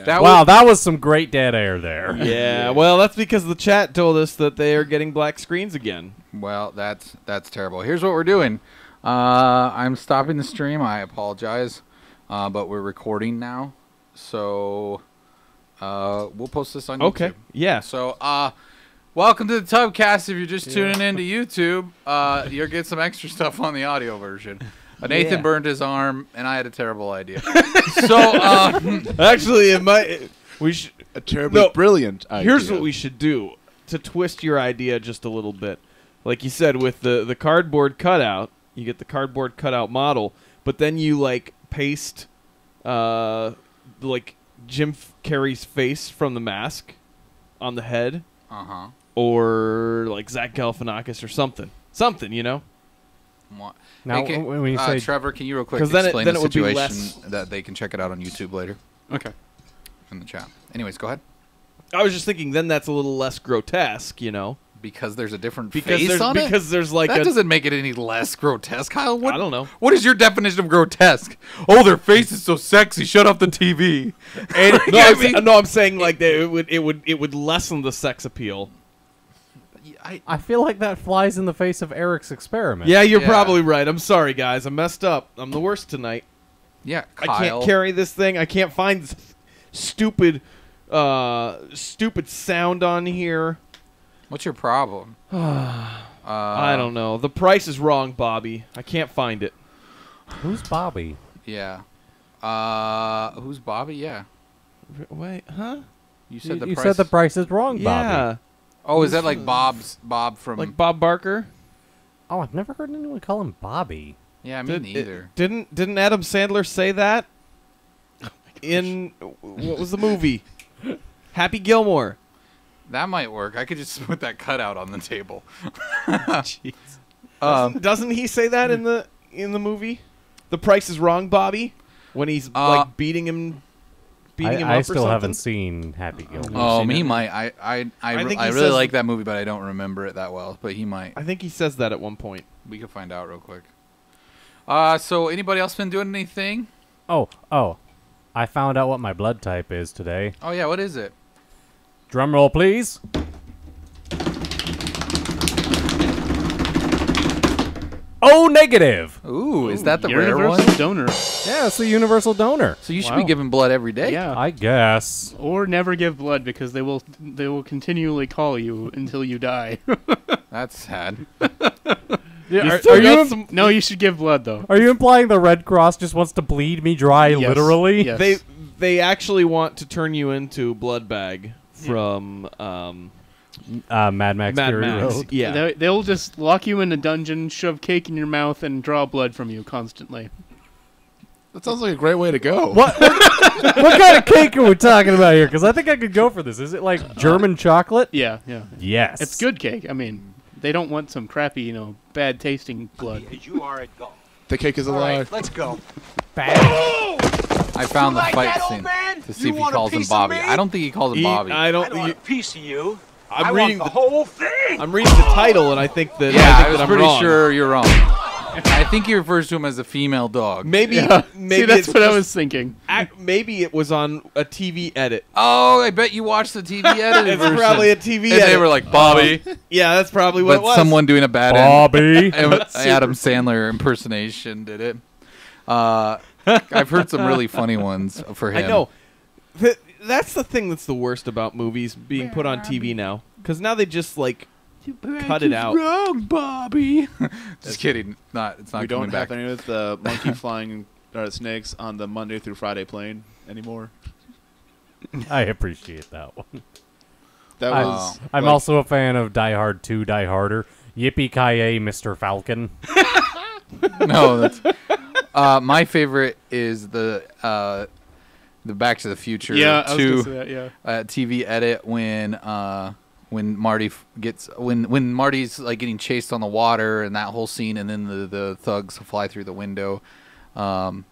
Yeah. Wow, that was some great dead air there. Yeah, well, that's because the chat told us that they are getting black screens again. Well, that's terrible. Here's what we're doing. I'm stopping the stream. I apologize, but we're recording now, so we'll post this on YouTube. Okay. Yeah. So, welcome to the Tubcast. If you're just tuning into YouTube, you'll get some extra stuff on the audio version. Nathan burned his arm, and I had a terrible idea. So, actually, it might. We should a terribly brilliant idea. Here's what we should do to twist your idea just a little bit. Like you said, with the cardboard cutout, you get the cardboard cutout model, but then you like paste, like Jim Carrey's face from The Mask on the head, or like Zach Galifianakis or something, you know. Now, hey, when you say Trevor, can you real quick then explain it the would be situation that they can check it out on YouTube later? Okay. In the chat. Anyways, go ahead. I was just thinking, then that's a little less grotesque, you know. Because there's a different face on it? Because there's like that doesn't make it any less grotesque, Kyle. What, I don't know. What is your definition of grotesque? Oh, their face is so sexy. Shut off the TV. And, no, I'm saying like it would lessen the sex appeal. I feel like that flies in the face of Eric's experiment. Yeah, you're probably right. I'm sorry, guys. I messed up. I'm the worst tonight. Yeah, Kyle. I can't carry this thing. I can't find this stupid sound on here. What's your problem? I don't know. The price is wrong, Bobby. I can't find it. Who's Bobby? Yeah. Who's Bobby? Yeah. Wait, huh? You said you said the price is wrong, Bobby. Yeah. Oh, is that like Bob from like Bob Barker? Oh, I've never heard anyone call him Bobby. Yeah, me neither. Didn't Adam Sandler say that? In what was the movie? Happy Gilmore. That might work. I could just put that cutout on the table. Jeez. Doesn't he say that in the movie? The Price is Wrong, Bobby, when he's like beating him up I or still something? haven't seen Happy Gilmore. Oh, he might. I really says like that movie, but I don't remember it that well. But he might. I think he says that at one point. We could find out real quick. So anybody else been doing anything? Oh, I found out what my blood type is today. Oh yeah, what is it? Drum roll, please. O negative. Ooh, is that the rare universal one? donor. Yeah, it's the universal donor. So you should be giving blood every day. Yeah. I guess. Or never give blood because they will continually call you until you die. That's sad. Yeah, No, you should give blood though. Are you implying the Red Cross just wants to bleed me dry, Yes. literally? Yes. They actually want to turn you into Blood Bag from Mad Max Mad Fury Max. Road. Yeah. They'll just lock you in a dungeon, shove cake in your mouth, and draw blood from you constantly. That sounds like a great way to go. What kind of cake are we talking about here? Because I think I could go for this. Is it like German chocolate? Yeah. Yes. It's good cake. I mean, they don't want some crappy, bad tasting blood. You are at golf. The cake is alive. Let's go. I found the fight scene to see if he calls him Bobby. I don't think he calls him Bobby. I don't want a piece of you. I'm I reading want the whole thing. I'm reading the title, and I think that I was I'm pretty wrong. sure you're wrong. I think he refers to him as a female dog. Maybe See, that's it's what I just- was thinking. Maybe it was on a TV edit. Oh, I bet you watched the TV edit It's version. probably a TV and edit. they were like, Bobby. Yeah, that's probably what But it was. someone doing a bad Bobby. Adam Sandler impersonation did it. I've heard some really funny ones for him. I know. That's the thing that's the worst about movies being put on TV now. Because now they just, like, cut it out. Wrong, Bobby. Just kidding. It's not We coming don't back. have any of the monkey flying snakes on the Monday through Friday plane anymore. I appreciate that one. That was. I'm like, also a fan of Die Hard 2, Die Harder. Yippee-ki-yay, Mr. Falcon. No, that's my favorite is the Back to the Future Yeah, I was 2 gonna say that, yeah. TV edit when Marty's like getting chased on the water and that whole scene, and then the thugs fly through the window. Oh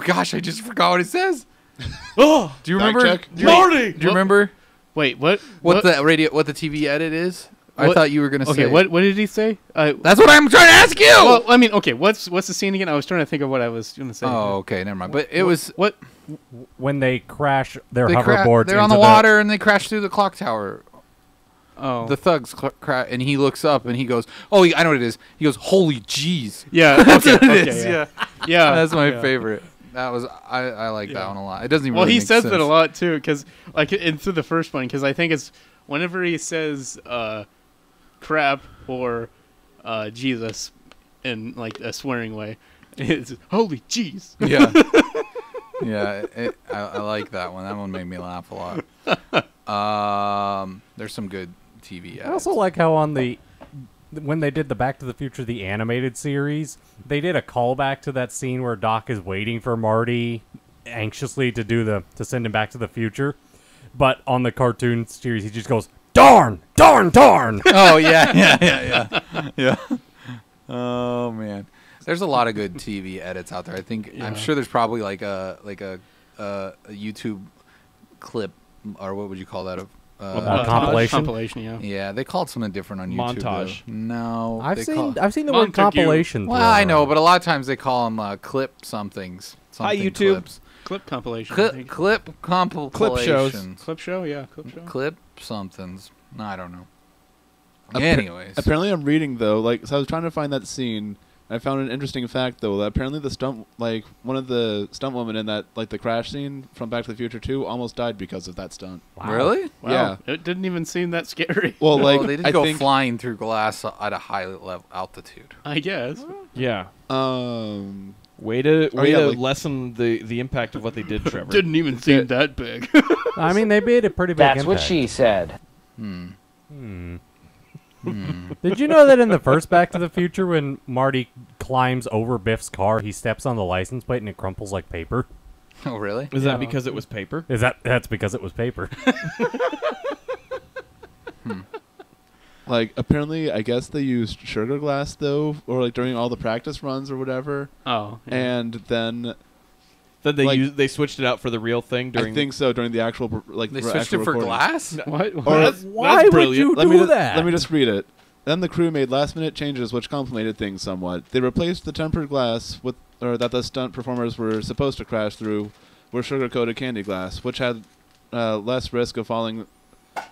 gosh, I just forgot what it says. Oh, Do you remember? check. Marty, do you remember Wait, what? what the TV edit is? I What- thought you were gonna say. Okay, what did he say? That's what I'm trying to ask you. Well, I mean, okay, what's the scene again? I was trying to think of what I was going to say. Oh, okay, never mind. But it was What? When they crash their they hoverboards they're on into the water and they crash through the clock tower. Oh, The thugs and he looks up and he goes, "Oh, I know what it is." He goes, "Holy jeez." yeah. That's okay, what it okay, is. yeah. Yeah, That's my yeah. favorite. That was I like that one a lot. It doesn't even. Well, really he make says sense. it a lot too, because like through the first one, because I think it's whenever he says crap or Jesus in like a swearing way, it's holy jeez. Yeah. Yeah, I like that one. That one made me laugh a lot. There's some good TV ads. I also like how when they did the Back to the Future the animated series, they did a callback to that scene where Doc is waiting for Marty anxiously to send him back to the future, but on the cartoon series he just goes darn, darn, darn. Oh yeah. Oh man, there's a lot of good TV edits out there. I think I'm sure there's probably like a YouTube clip, or what would you call that? Of compilation? Compilation, yeah. yeah, they call it something different on YouTube. Montage. Though. No, I've they seen the Montague. word compilation. Well, I know, but a lot of times they call them clip somethings. Hi, something YouTube. Clips. Clip compilation. I Clip, think. clip compilations. Clip show, yeah. Clip show. Clip somethings. No, I don't know. Appa- Anyways. Apparently, I'm reading though. Like, so I was trying to find that scene. I found an interesting fact though that apparently one of the stunt women in that the crash scene from Back to the Future 2 almost died because of that stunt. Wow. Really? Wow. Yeah. It didn't even seem that scary. Well, Well, they did I go think, flying through glass at a high level altitude. I guess. Yeah. um, Way to yeah, like- lessen the impact of what they did, Trevor. Didn't even seem that big. I mean, they made a pretty big That's what impact. she said. Did you know that in the first Back to the Future, when Marty climbs over Biff's car, he steps on the license plate and it crumples like paper? Oh, really? Is that because it was paper? That's because it was paper. apparently, I guess they used sugar glass though, or during all the practice runs or whatever, Oh. Yeah. and then Then they switched it out for the real thing during. I think so during the actual They the switched actual it for recording. glass? What? Or- That's Why would brilliant. you Let do me that? let me just read it. Then the crew made last-minute changes which complicated things somewhat. They replaced the tempered glass that the stunt performers were supposed to crash through with sugar-coated candy glass, which had less risk of falling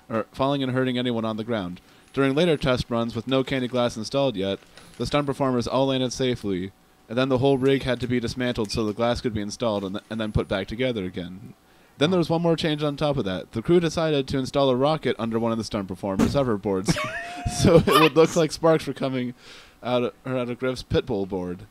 and hurting anyone on the ground. During later test runs with no candy glass installed yet, the stunt performers all landed safely, and then the whole rig had to be dismantled so the glass could be installed and then put back together again. Then there was one more change on top of that. The crew decided to install a rocket under one of the stunt performers' hoverboards, so it would look like sparks were coming out of Griff's pitbull board.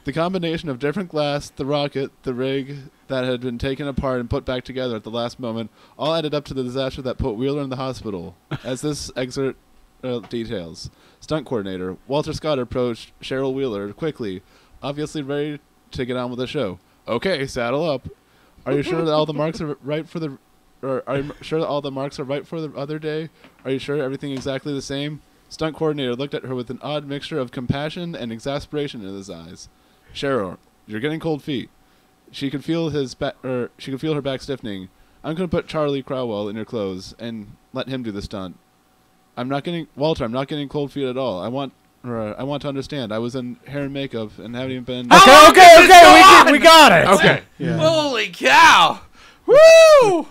The combination of different glass, the rocket, the rig that had been taken apart and put back together at the last moment, all added up to the disaster that put Wheeler in the hospital. As this excerpt details, stunt coordinator Walter Scott approached Cheryl Wheeler quickly, obviously ready to get on with the show. Okay, saddle up. Are you sure that all the marks are right for the? Or are you sure that all the marks are right for the other day? Are you sure everything exactly the same? Stunt coordinator looked at her with an odd mixture of compassion and exasperation in his eyes. Cheryl, you're getting cold feet. She could feel her back stiffening. I'm going to put Charlie Crowell in your clothes and let him do the stunt. Walter, I'm not getting cold feet at all. I want to understand. I was in hair and makeup and haven't even been. Okay, we got it. Okay. Holy cow! Woo!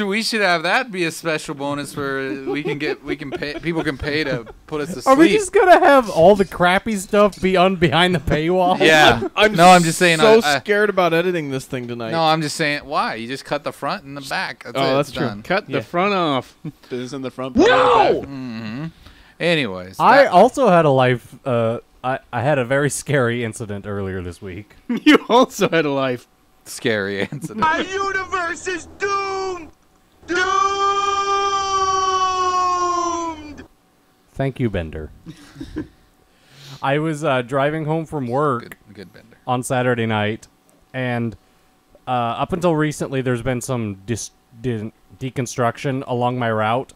We should have that be a special bonus where people can pay to put us to sleep. Are we just gonna have all the crappy stuff be behind the paywall? Yeah. I'm just saying. so scared about editing this thing tonight. No, I'm just saying. Why? You just cut the front and the back. That's Oh, it. that's It's true. done. Cut the front off. Is in the front. No. Mm-hmm. Anyways, I that- also had a life. I had a very scary incident earlier this week. You also had a life. scary incident. My universe is doomed! Doomed! Thank you, Bender. I was driving home from work Good Bender. on Saturday night, and up until recently, there's been some deconstruction along my route.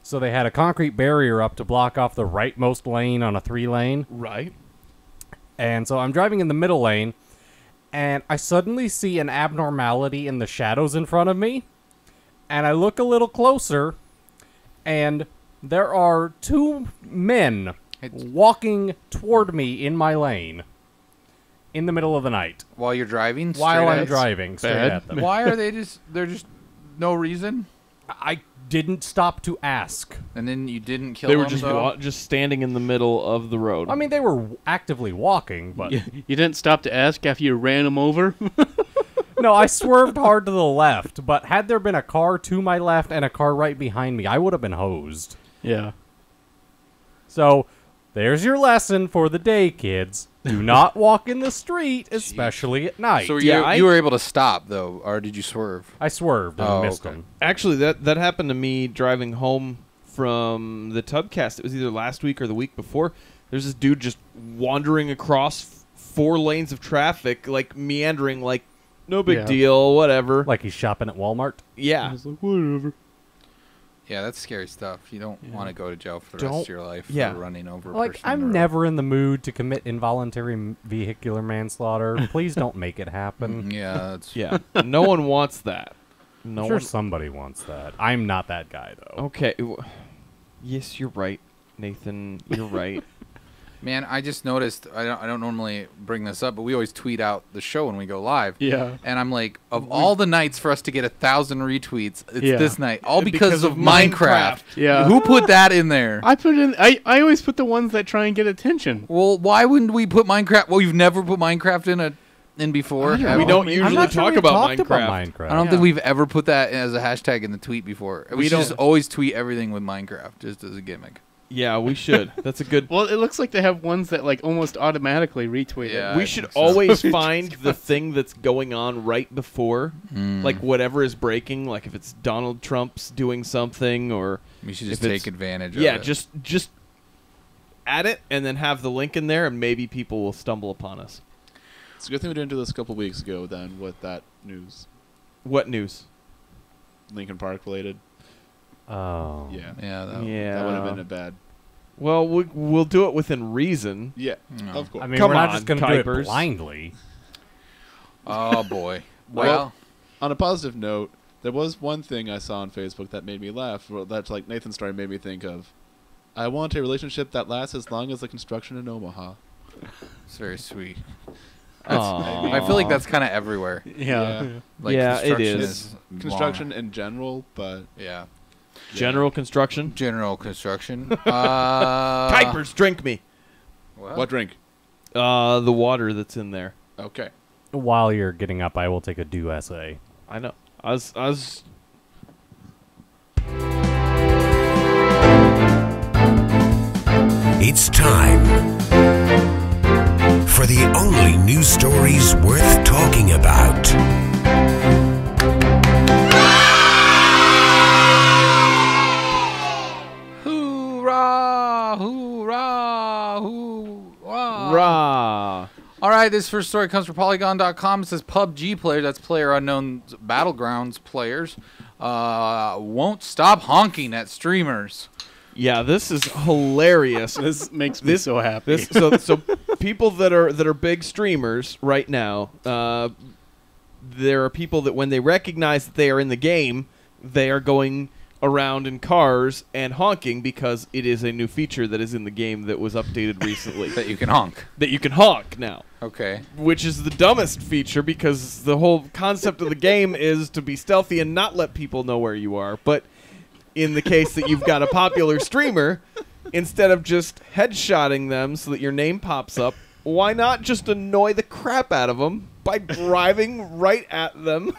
So they had a concrete barrier up to block off the rightmost lane on a 3-lane. Right. And so I'm driving in the middle lane, and I suddenly see an abnormality in the shadows in front of me. And I look a little closer, and There are two men walking toward me in my lane in the middle of the night While you're driving? while straight I'm at- driving straight Bad. at them. Why are they just... They're just... No reason? I didn't stop to ask. And then you didn't kill They were them, just though? just standing in the middle of the road. I mean, they were actively walking, but You didn't stop to ask after you ran him over? no, I swerved hard to the left. But had there been a car to my left and a car right behind me, I would have been hosed. Yeah. So, there's your lesson for the day, kids. Do not walk in the street, especially at night. So Yeah, you were able to stop, though, or did you swerve? I swerved and Oh, missed okay. them. Actually, that happened to me driving home from the Tubcast. It was either last week or the week before. There's this dude just wandering across 4 lanes of traffic, like meandering, like no big Yeah. deal, whatever. Like he's shopping at Walmart. Yeah. was like, whatever. Yeah, that's scary stuff. You don't Yeah. want to go to jail for the rest of your life Yeah. for running over a Like, person in the I'm road. never in the mood to commit involuntary vehicular manslaughter. Please don't make it happen. Yeah, that's... Yeah. No one wants that. No I'm sure one. somebody wants that. I'm not that guy, though. Okay. Yes, you're right, Nathan. You're right. Man, I just noticed, I don't normally bring this up, but we always tweet out the show when we go live. Yeah. And I'm like, of all the nights for us to get 1,000 retweets, it's Yeah. this night. All because, Because of of Minecraft. Yeah. Who put that in there? I put in. I always put the ones that try and get attention. Well, why wouldn't we put Minecraft? Well, you've never put Minecraft in before. I don't have We you? don't I'm usually not sure talk we've about talked Minecraft. Minecraft. I don't Yeah. think we've ever put that as a hashtag in the tweet before. We We should just don't- always tweet everything with Minecraft, just as a gimmick. Yeah, we should. That's a good. Well, it looks like they have ones that like almost automatically retweet Yeah. it. We I should think so. always find the thing that's going on right before, like whatever is breaking. Like if it's Donald Trump's doing something, or We should just if it's- take advantage yeah, of it. just add it and then have the link in there, and maybe people will stumble upon us. It's a good thing we didn't do this a couple weeks ago then with that news. What news? Lincoln Park related. Oh. Yeah. Yeah, that, Yeah. That would have been a bad. Well, we'll do it within reason. Yeah. No. Of course. I mean, Come we're not on, just going to do it Kuipers. blindly. Oh, boy. Well, Well, on a positive note, there was one thing I saw on Facebook that made me laugh. That's like Nathan's story made me think of. I want a relationship that lasts as long as the construction in Omaha. it's very sweet. Aw. I feel like that's kind of everywhere. Yeah. Like Yeah, it construction is. Construction long. in general, but Yeah. General construction. General construction. Kuipers, drink me. Well, what drink? The water that's in there. Okay. While you're getting up, I will take a do essay. I know. I was. It's time for the only news stories worth talking about. Hoorah! Hoorah! Hoorah! Rah. All right, this first story comes from Polygon.com. It says PUBG players, that's Player Unknown Battlegrounds players, won't stop honking at streamers. Yeah, this is hilarious. This makes me so happy. This so people that are big streamers right now. There are people that when they recognize that they are in the game, they are going around in cars and honking because it is a new feature that is in the game that was updated recently. That you can honk. That you can honk now. Okay. Which is the dumbest feature because the whole concept of the game is to be stealthy and not let people know where you are. But in the case that you've got a popular streamer, instead of just headshotting them so that your name pops up, why not just annoy the crap out of them by driving right at them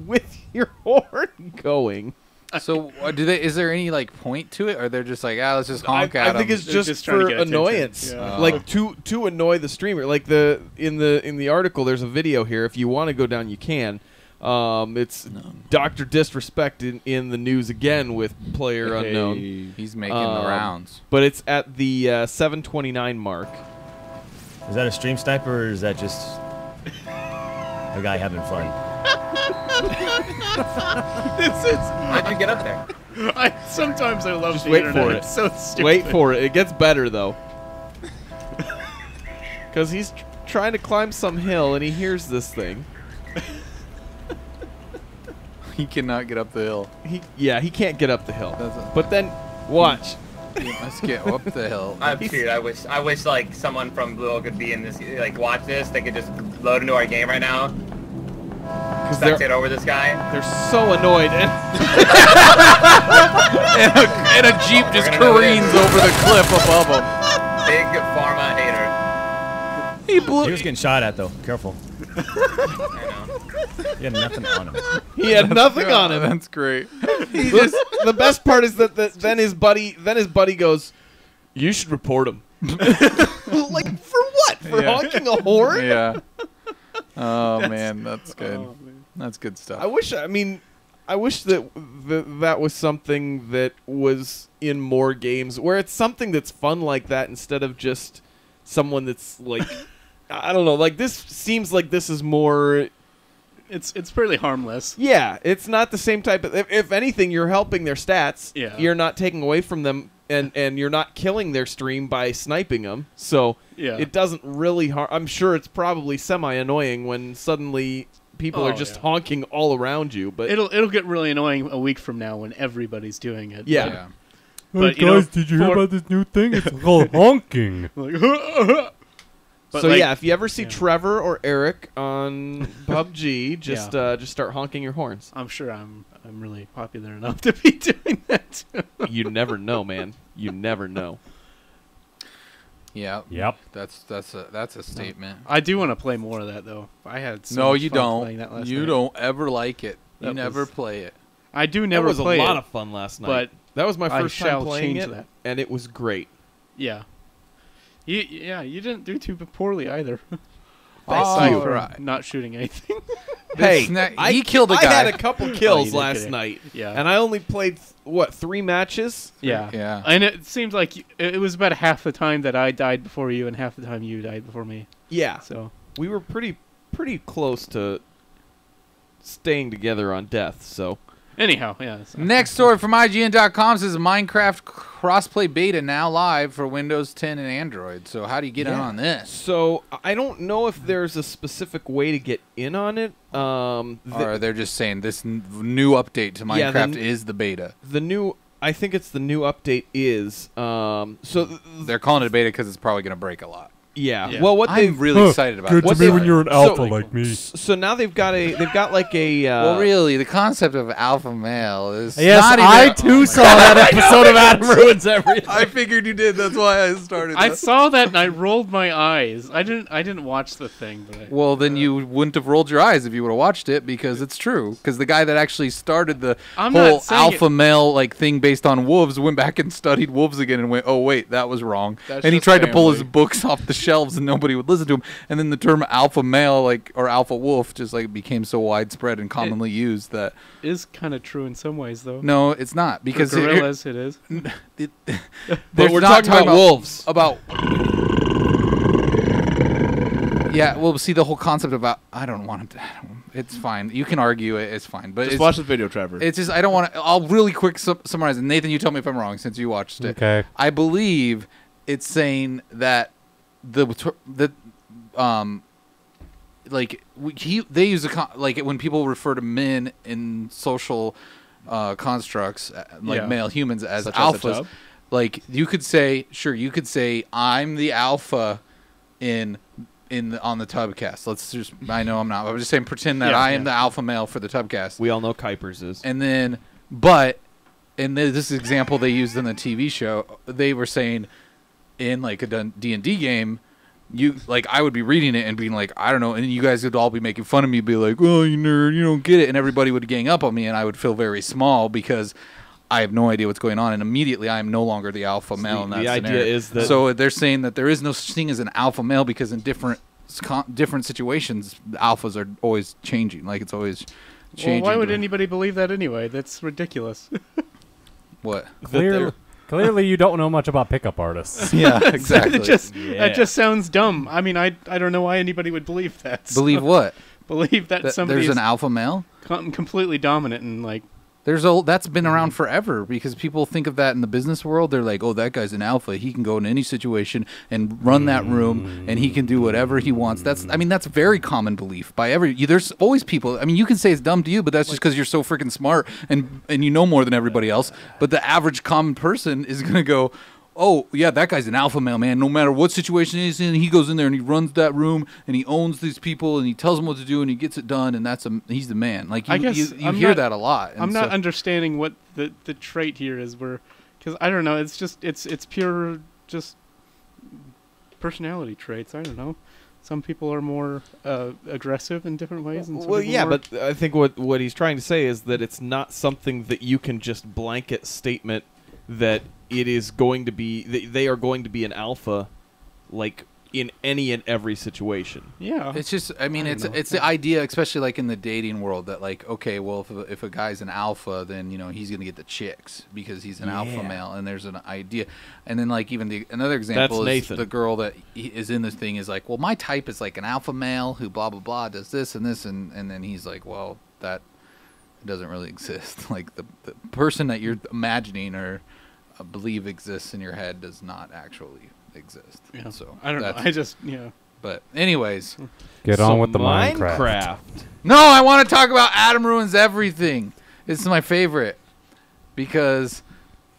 with your horn going? So, is there any like point to it, or they're just like, let's just honk at I think them? it's They're just, just trying to for get attention. annoyance, Yeah. like to annoy the streamer. Like in the article, there's a video here. If you want to go down, you can. It's Dr. Disrespect in the news again with Player Unknown, He's making the rounds. but it's at the 7:29 mark. Is that a stream sniper or is that just a guy having fun? How'd you get up there? Sometimes I love Just the wait internet. for it. It's so stupid. Wait for it. It gets better though, because he's trying to climb some hill and he hears this thing. He cannot get up the hill. He can't get up the hill. That's a- But then Watch. You must get up the hill. Dude, I wish like someone from Blue could be in this, like watch this. They could just load into our game right now. Spectate over this guy. They're so annoyed. And a Jeep just careens over the cliff above him. Big pharma hater. He was getting shot at though. Careful. I know. He had nothing on him. He had nothing on him. That's great. The best part is that then his buddy goes, "You should report him." Like for what? For honking a horn? Yeah. Oh man, that's good. Oh, man. That's good stuff. I wish that that was something that was in more games where it's something that's fun like that instead of just someone that's like I don't know, like this seems like this is more It's fairly harmless. Yeah, it's not the same type of if anything you're helping their stats. Yeah. You're not taking away from them and you're not killing their stream by sniping them. So Yeah. it doesn't really I'm sure it's probably semi annoying when suddenly people are just honking all around you, but It'll get really annoying a week from now when everybody's doing it. Yeah. Yeah. But, hey you know, guys, did you hear about this new thing? It's called honking. Like, but so like, yeah, if you ever see yeah. Trevor or Eric on PUBG, just start honking your horns. I'm sure I'm really popular enough to be doing that too. You never know, man. You never know. Yeah. Yep. That's a statement. I do want to play more of that though. I had so No, much you fun playing that don't. last You night. don't ever like it. You That never was- play it. I do That never was a play lot it, of fun last night. but that was my I first shall time playing change it, that. and it was great. Yeah. You didn't do too poorly either. Thank Aside you. from Right. not shooting anything. Hey, he killed a I guy. had a couple kills did last get it. night, Yeah. and I only played 3 matches. Yeah. Yeah. And it seems like it was about half the time that I died before you and half the time you died before me. Yeah, So we were pretty close to staying together on death. So anyhow, yeah. So. Next story from IGN.com says Minecraft crossplay beta now live for Windows 10 and Android. So how do you get in on this? So I don't know if there's a specific way to get in on it. Or they're just saying this new update to Yeah, Minecraft is the beta. I think it's the new update is. They're calling it a beta because it's probably going to break a lot. Yeah. Yeah. Well, what they I'm really excited about Good this. to me when you're an alpha like me. So now they've got like a. Well, really, the concept of alpha male is Yes, not I even, too saw that episode of Adam Ruins Everything. I figured you did. That's why I started. I saw that and I rolled my eyes. I didn't watch the thing, but Well, then you wouldn't have rolled your eyes if you would have watched it because it's true. Because the guy that actually started the I'm whole not saying alpha male like thing based on wolves went back and studied wolves again and went, oh wait, that was wrong. That's And he just tried to pull his family. books off the shelves and nobody would listen to him. And then the term alpha male like or alpha wolf just like became so widespread and commonly used that is kind of true in some ways though. no, it's not because For gorillas, it is. But we're talking about wolves. About yeah, well, see the whole concept about I don't want to. It's fine. You can argue it. It's fine. But Just it's, watch the video, Trevor. It's just I don't want to. I'll really quick summarize it. Nathan, you tell me if I'm wrong since you watched it. Okay. I believe it's saying that like they use like when people refer to men in social constructs like Yeah. male humans as Such as a alphas. tub? Like you could say I'm the alpha on the Tubcast. Let's just I know I'm not. I was just saying pretend that Yeah, I am yeah. the alpha male for the Tubcast. We all know Kuipers is. And then this example they used in the TV show, they were saying in like a D&D game, you like I would be reading it and being like, I don't know, and you guys would all be making fun of me, be like, oh, you nerd, you don't get it, and everybody would gang up on me, and I would feel very small because I have no idea what's going on, and immediately I am no longer the alpha male in that the idea scenario. is that- so they're saying that there is no such thing as an alpha male because in different situations, the alphas are always changing, like it's always changing. Well, why would anybody believe that anyway? That's ridiculous. What? Clearly, you don't know much about pickup artists. Yeah, exactly. That just sounds dumb. I mean, I don't know why anybody would believe that. So Believe what? believe that That somebody there's is an alpha male? completely dominant and like That's been around forever because people think of that in the business world. They're like, oh, that guy's an alpha. He can go in any situation and run that room, and he can do whatever he wants. That's a very common belief by there's always people. I mean, you can say it's dumb to you, but that's just because you're so freaking smart and you know more than everybody else. But the average common person is going to go, oh, yeah, that guy's an alpha male, man. No matter what situation he's in, he goes in there and he runs that room and he owns these people and he tells them what to do and he gets it done, and he's the man. Like, you hear that a lot. I'm not understanding what the trait here is, because I don't know. It's just it's pure just personality traits. I don't know. Some people are more aggressive in different ways. And some people more... but I think what he's trying to say is that it's not something that you can just blanket statement that it is going to be, they are going to be an alpha, like, in any and every situation. Yeah. It's just, I mean, it's the idea, especially, like, in the dating world, that, like, okay, well, if a guy's an alpha, then, he's going to get the chicks because he's an alpha male, and there's an idea. And then, like, even another example is the girl that is in this thing is like, well, my type is, like, an alpha male who blah, blah, blah, does this and this, and then he's like, well, that doesn't really exist. Like, the person that you're imagining or believe exists in your head does not actually exist. Yeah. So I don't know. I just But anyways, get on with the Minecraft. No, I want to talk about Adam Ruins Everything. This is my favorite because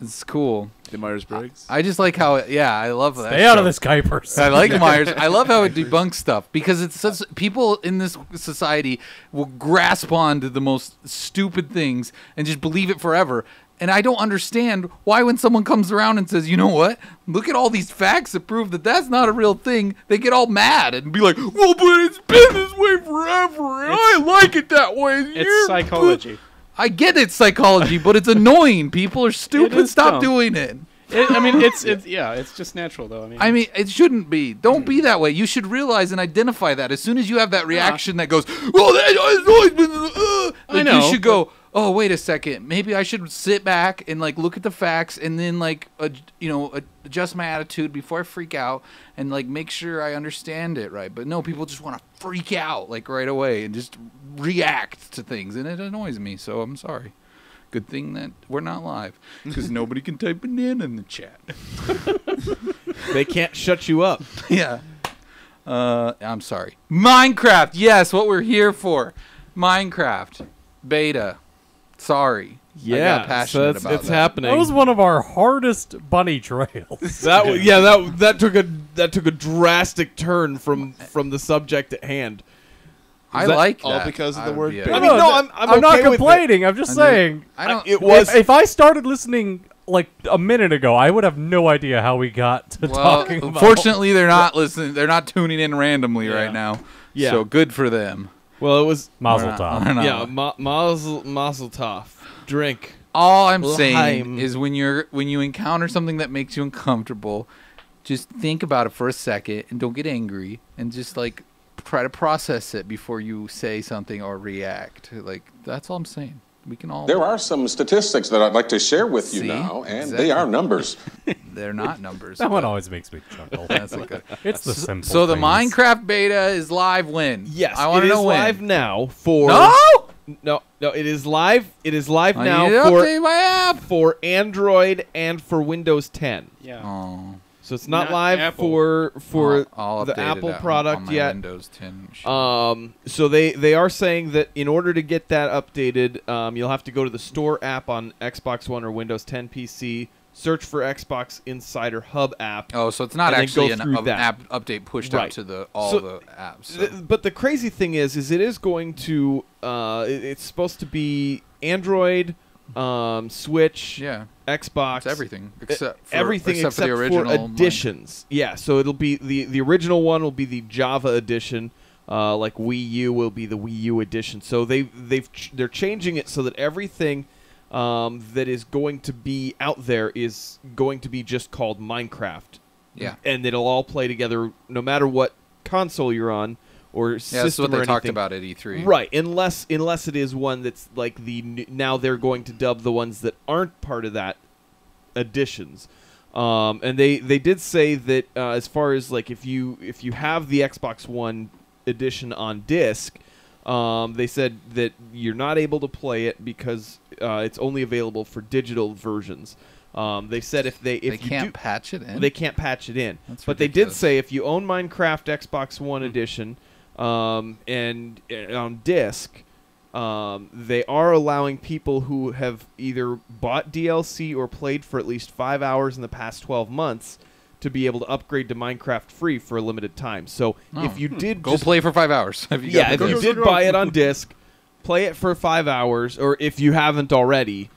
it's cool. The Myers-Briggs. I just like how I love that. Stay out of this guy person. I like Myers. I love how it debunks stuff because it's such people in this society will grasp on to the most stupid things and just believe it forever. And I don't understand why when someone comes around and says, you know what, look at all these facts that prove that that's not a real thing, they get all mad and be like, well, but it's been this way forever, and I like it that way. It's psychology. I get it's psychology, but it's annoying. People are stupid. Stop doing it. It's just natural, though. I mean, it shouldn't be. Don't be that way. You should realize and identify that. As soon as you have that reaction that goes, well, that's always been, I know. You should go, oh, wait a second. Maybe I should sit back and like look at the facts and then adjust my attitude before I freak out and like make sure I understand it right. But no, people just want to freak out like right away and just react to things, and it annoys me. So I'm sorry. Good thing that we're not live because nobody can type banana in the chat. They can't shut you up. Yeah. I'm sorry. Minecraft. Yes, what we're here for. Minecraft beta. Sorry. Yeah, I got passionate about it's that. happening. That was one of our hardest bunny trails. that took a drastic turn from the subject at hand. I like that. All because of the word beta. I mean, no, I'm not okay with complaining. I'm just saying. If I started listening like a minute ago, I would have no idea how we got to talking about. Unfortunately, they're not listening. They're not tuning in randomly right now. Yeah. So good for them. Well, it was Mazel tov. Yeah, mazel tov. Drink. All I'm saying is when you encounter something that makes you uncomfortable, just think about it for a second and don't get angry and just like try to process it before you say something or react. Like that's all I'm saying. We can all. There are some statistics that I'd like to share with you See? now, and Exactly. they are numbers. They're not numbers. That one always makes me chuckle. That's okay. It's the simple. So the things. Minecraft beta is live when? Yes, I want to know it is when. live now for. No, it is live. It is live I now need to update my app. for Android and for Windows 10. Yeah. Oh. So it's not Not live Apple. for I'll the update Apple it on product my yet. Windows 10 machine. So they are saying that in order to get that updated, you'll have to go to the store app on Xbox One or Windows 10 PC, search for Xbox Insider Hub app. Oh, so it's not and then actually go an through that. app update pushed Right. out to the apps. So. But the crazy thing is it is going to it's supposed to be Android, Switch, Xbox, It's everything except for the original editions. Yeah, so it'll be the original one will be the Java edition, like Wii U will be the Wii U edition. So they're changing it so that everything that is going to be out there is going to be just called Minecraft. Yeah, and it'll all play together no matter what console you're on. Or system that's what they or talked anything. about at E3. Right, unless it is one that's like now they're going to dub the ones that aren't part of that editions. And they did say that as far as like if you have the Xbox One edition on disc, They said that you're not able to play it because it's only available for digital versions. They said if you can't patch it in. they can't patch it in. That's but they did ridiculous. say if you own Minecraft Xbox One edition and on disc, they are allowing people who have either bought DLC or played for at least 5 hours in the past 12 months to be able to upgrade to Minecraft free for a limited time. So if you did Go play for 5 hours. If you got if the you disc. did buy it on disc, play it for 5 hours, or if you haven't already,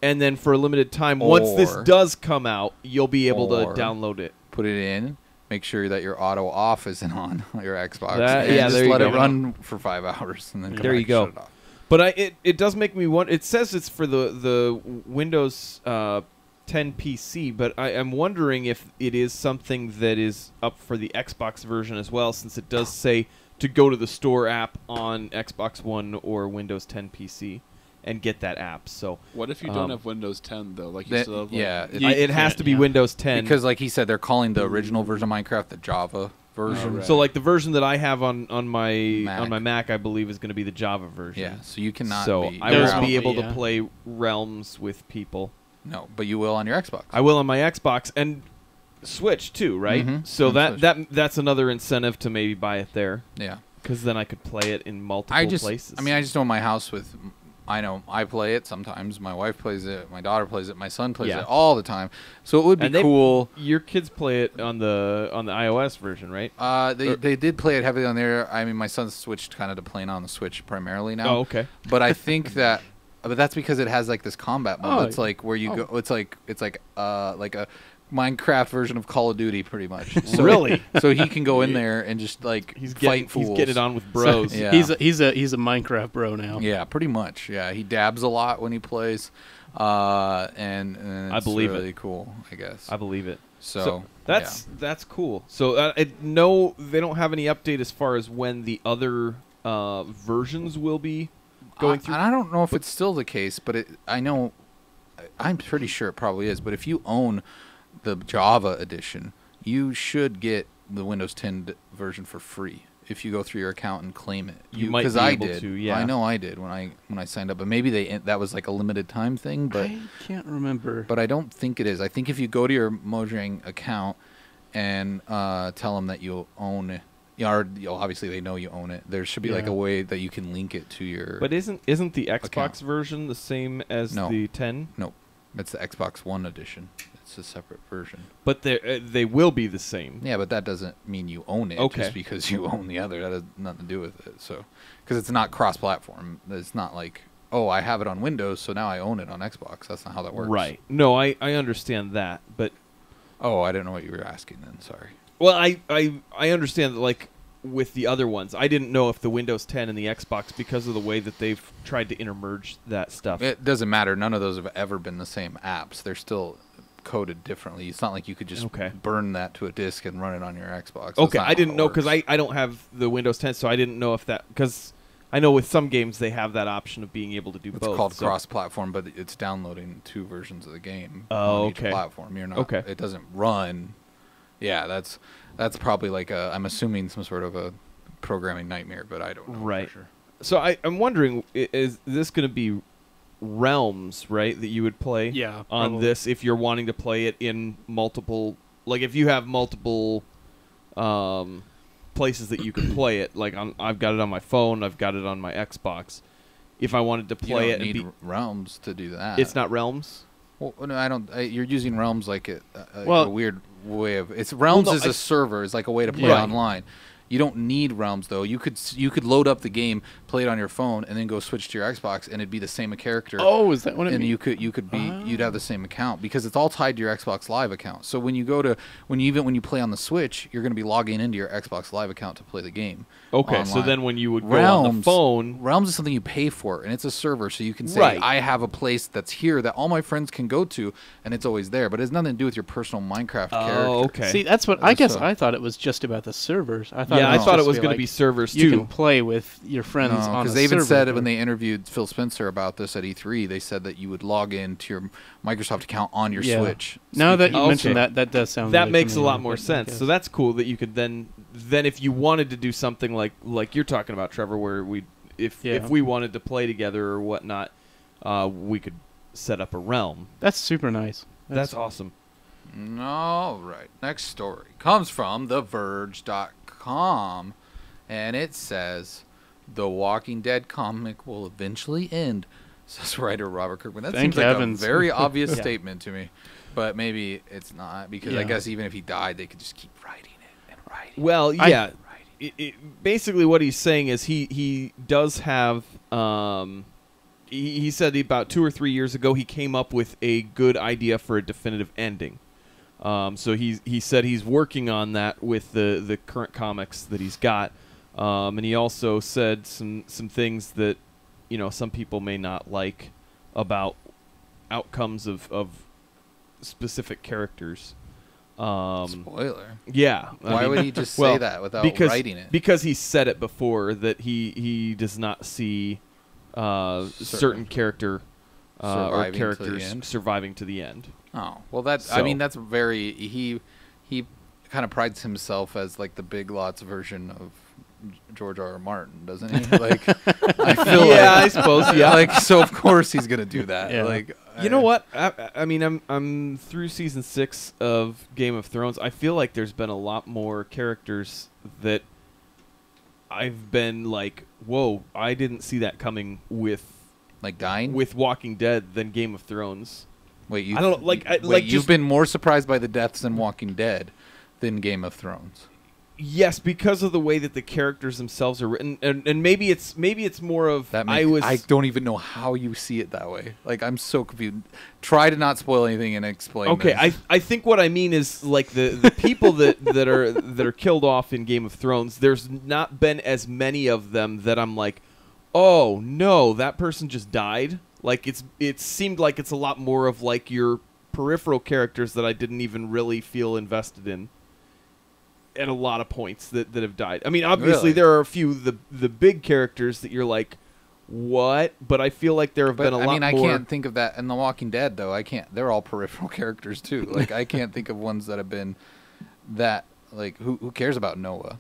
and then for a limited time, once this Or- does come out, you'll be able to or- download it. Put it in. Make sure that your auto off isn't on your Xbox. That- and yeah, just there you let it go. run for 5 hours and then come There back you and go. shut it off. But it does make me wonder. It says it's for the Windows 10 PC, but I am wondering if it is something that is up for the Xbox version as well, since it does say to go to the store app on Xbox One or Windows 10 PC and get that app. So What if you don't have Windows 10 though? Like you That- still have, like, yeah, it has to be Windows 10 because like he said, they're calling the original version of Minecraft the Java version. right. So like the version that I have on my Mac. Mac, I believe is going to be the Java version. Yeah, so you cannot. So be, I There's won't be one- able yeah. to play Realms with people. No, but you will on your Xbox. I will on my Xbox and Switch too, right? Mhm. So And that's another incentive to maybe buy it there, Yeah, because then I could play it in multiple I just. places. I mean, I just know my house with. I know I play it sometimes. My wife plays it. My daughter plays it. My son plays Yeah. it all the time. So it would be And they- cool. your kids play it on the iOS version, right? They did play it heavily on there. I mean, my son switched kind of to playing on the Switch primarily now. Oh, okay. But I think that, but that's because it has like this combat mode. Oh, It's like where you go. It's like a Minecraft version of Call of Duty, pretty much. So, Really? So he can go in there and just like He's getting fight fools. he's getting it on with bros. Yeah. He's a Minecraft bro now. Yeah, pretty much. Yeah, he dabs a lot when he plays, and I it's believe it. really cool. I guess. I believe it. So, That's cool. So no, they don't have any update as far as when the other versions will be going through. And I don't know if it's still the case, but I know, I'm pretty sure it probably is. But if you own the Java edition, you should get the Windows 10 version for free if you go through your account and claim it. You might be I able did. to, yeah. I know I did when I signed up, but maybe that was like a limited time thing. But I can't remember. but I don't think it is. I think if you go to your Mojang account and tell them that you own it, or obviously they know you own it. There should be like Yeah. a way that you can link it to your. But isn't the Xbox account. version the same as No. the 10? No, it's the Xbox One edition. It's a separate version. But they will be the same. Yeah, but that doesn't mean you own it Okay. just because you own the other. That has nothing to do with it. So, because it's not cross-platform. It's not like, oh, I have it on Windows, so now I own it on Xbox. That's not how that works. Right. No, I understand that, but Oh, I didn't know what you were asking then. Sorry. well, I understand that, like with the other ones. I didn't know if the Windows 10 and the Xbox, because of the way that they've tried to intermerge that stuff. It doesn't matter. None of those have ever been the same apps. They're still coded differently. It's not like you could just Okay. burn that to a disk and run it on your Xbox. That's Okay, not I how didn't it know because works. I don't have the Windows 10, so I didn't know if that, because I know with some games they have that option of being able to do It's both. called so- cross-platform, but it's downloading two versions of the game Oh, on each okay. platform. You're not. Okay. It doesn't run. Yeah, that's probably like I'm assuming some sort of a programming nightmare, but I don't know Right. for sure. So I'm wondering, is this going to be Realms, right, that you would play Yeah, on probably. this if you're wanting to play it in multiple, like if you have multiple places that you can play it, like I've got it on my phone, I've got it on my Xbox. If I wanted to You play don't it and need be, Realms to do that. it's not Realms? Well, no, I don't. You're using Realms like a Well- weird way of. It's Realms no, is I- a server. It's like a way to play Right. online. You don't need Realms though. You could load up the game, play it on your phone, and then go switch to your Xbox, and it'd be the same character. Oh, is that what it and means? you could be you'd have the same account because it's all tied to your Xbox Live account. So when you play on the Switch, you're going to be logging into your Xbox Live account to play the game. Okay, so online. then when you would go on the phone, Realms is something you pay for, and it's a server, so you can say, Right. I have a place that's here that all my friends can go to, and it's always there. But it has nothing to do with your personal Minecraft character. oh, okay. See, that's what I guess. So- I thought it was just about the servers. I thought yeah, I thought it was going going to be servers you too. can play with your friends on because a they even server, said but- when they interviewed Phil Spencer about this at E3, they said that you would log into your Microsoft account on your Yeah. Switch. Now that you Okay. mentioned that, that does sound That really makes a familiar, lot more but I sense. guess- So that's cool that you could then if you wanted to do something like you're talking about, Trevor, where if Yeah. we wanted to play together or whatnot, we could set up a realm. That's super nice. That's awesome. All right. Next story comes from TheVerge.com, and it says, "The Walking Dead comic will eventually end," says writer Robert Kirkman. That Thank seems like heavens. a very obvious statement to me, but maybe it's not, because I Yeah. guess even if he died, they could just keep writing it and writing. Well, yeah. Basically, what he's saying is he does have. He said about 2 or 3 years ago he came up with a good idea for a definitive ending. So he said he's working on that with the current comics that he's got, and he also said some things that some people may not like about outcomes of specific characters. Spoiler. Yeah. Why would he just say that without writing it? Because he said it before that he does not see certain character or Surviving to the characters end? surviving to the end. Oh, well, I So- mean, that's very, he kind of prides himself as like the Big Lots version of George R. R. Martin, doesn't he? Like, I feel Yeah, like, I suppose, yeah. Like, so of course he's gonna do that. Yeah. Like, You know what? I mean, I'm through season 6 of Game of Thrones. I feel like there's been a lot more characters that I've been like, whoa, I didn't see that coming with like dying with Walking Dead than Game of Thrones. Wait, you? I don't like. Wait, like you've just, been more surprised by the deaths in Walking Dead than Game of Thrones. Yes, because of the way that the characters themselves are written, and maybe it's more of That I don't even know how you see it that way. Like, I'm so confused. Try to not spoil anything and explain. Okay, this. I think what I mean is like the people that are killed off in Game of Thrones. There's not been as many of them that I'm like, oh no, that person just died. Like it seemed like it's a lot more of like your peripheral characters that I didn't even really feel invested in. At a lot of points that have died. I mean, obviously Really? there are a few the big characters that you're like, what? But I feel like there have been a lot more. I can't think of that in The Walking Dead, though. I can't. They're all peripheral characters too. Like, I can't think of ones that have been that. Like, who cares about Noah?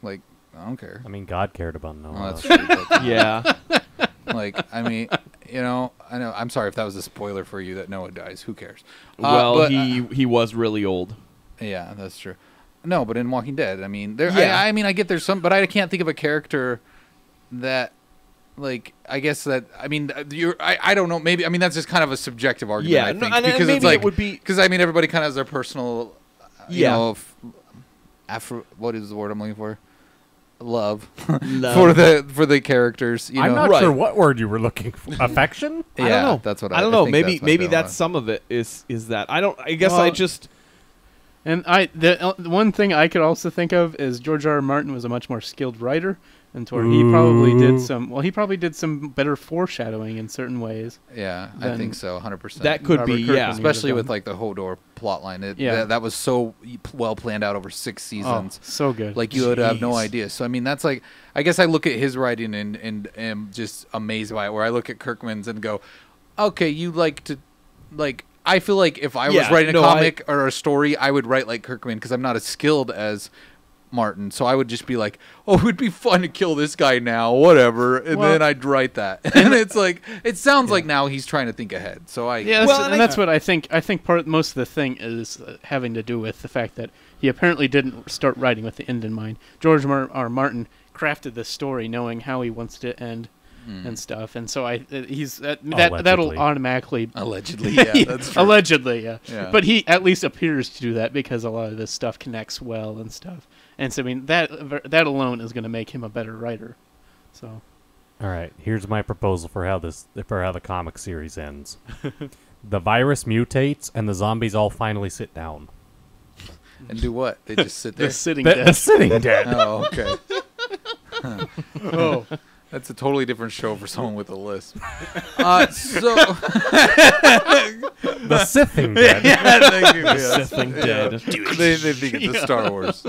Like, I don't care. I mean, God cared about Noah. Well, that's true. But, Yeah. like, I mean, I know. I'm sorry if that was a spoiler for you that Noah dies. Who cares? Well, but, he was really old. Yeah, that's true. No, but in Walking Dead, I mean, there. Yeah. I mean, I get there's some, but I can't think of a character that, like, I guess that. I mean, I don't know. Maybe I mean that's just kind of a subjective argument. Yeah, I think, and because maybe it's like it would be because I mean everybody kind of has their personal. Yeah. You know, what is the word I'm looking for? Love, Love. for the characters. You I'm know? not sure what word you were looking for. Affection? Yeah, I don't know. that's what I don't know. think Maybe what maybe they that's want. some of it. Is that I don't. I guess Well, I just. And the one thing I could also think of is George R. R. Martin was a much more skilled writer, and to where he probably did some. Well, he probably did some better foreshadowing in certain ways. Yeah, I think so, 100%. That could Robert be, Kirkman yeah. would have Especially done. with like the Hodor plotline. Yeah. That was so well planned out over 6 seasons. Oh, so good. Like you would have no Jeez. idea. So I mean, that's like I guess I look at his writing and am just amazed by it. Where I look at Kirkman's and go, okay, you like to like. I feel like if I was Yeah, writing a no, comic or a story, I would write like Kirkman because I'm not as skilled as Martin. So I would just be like, oh, it would be fun to kill this guy now, whatever, and Well- then I'd write that. And it's like it sounds like now he's trying to think ahead. So I Yeah, Well, and and that's what I think. I think most of the thing is having to do with the fact that he apparently didn't start writing with the end in mind. George R. Martin crafted the story knowing how he wants to end and stuff, and so that'll Allegedly. automatically. allegedly, yeah, that's true. Allegedly, yeah. Yeah. But he at least appears to do that because a lot of this stuff connects well and stuff. And so I mean that alone is going to make him a better writer. So All right, here's my proposal for how the comic series ends. The virus mutates, and the zombies all finally sit down. And do what? They just sit there. the sitting The dead. sitting dead. Oh, okay. Oh, That's a totally different show for someone with a lisp. The sithing dead. Yeah, thank you. Sithing dead. They think it's a Star Wars.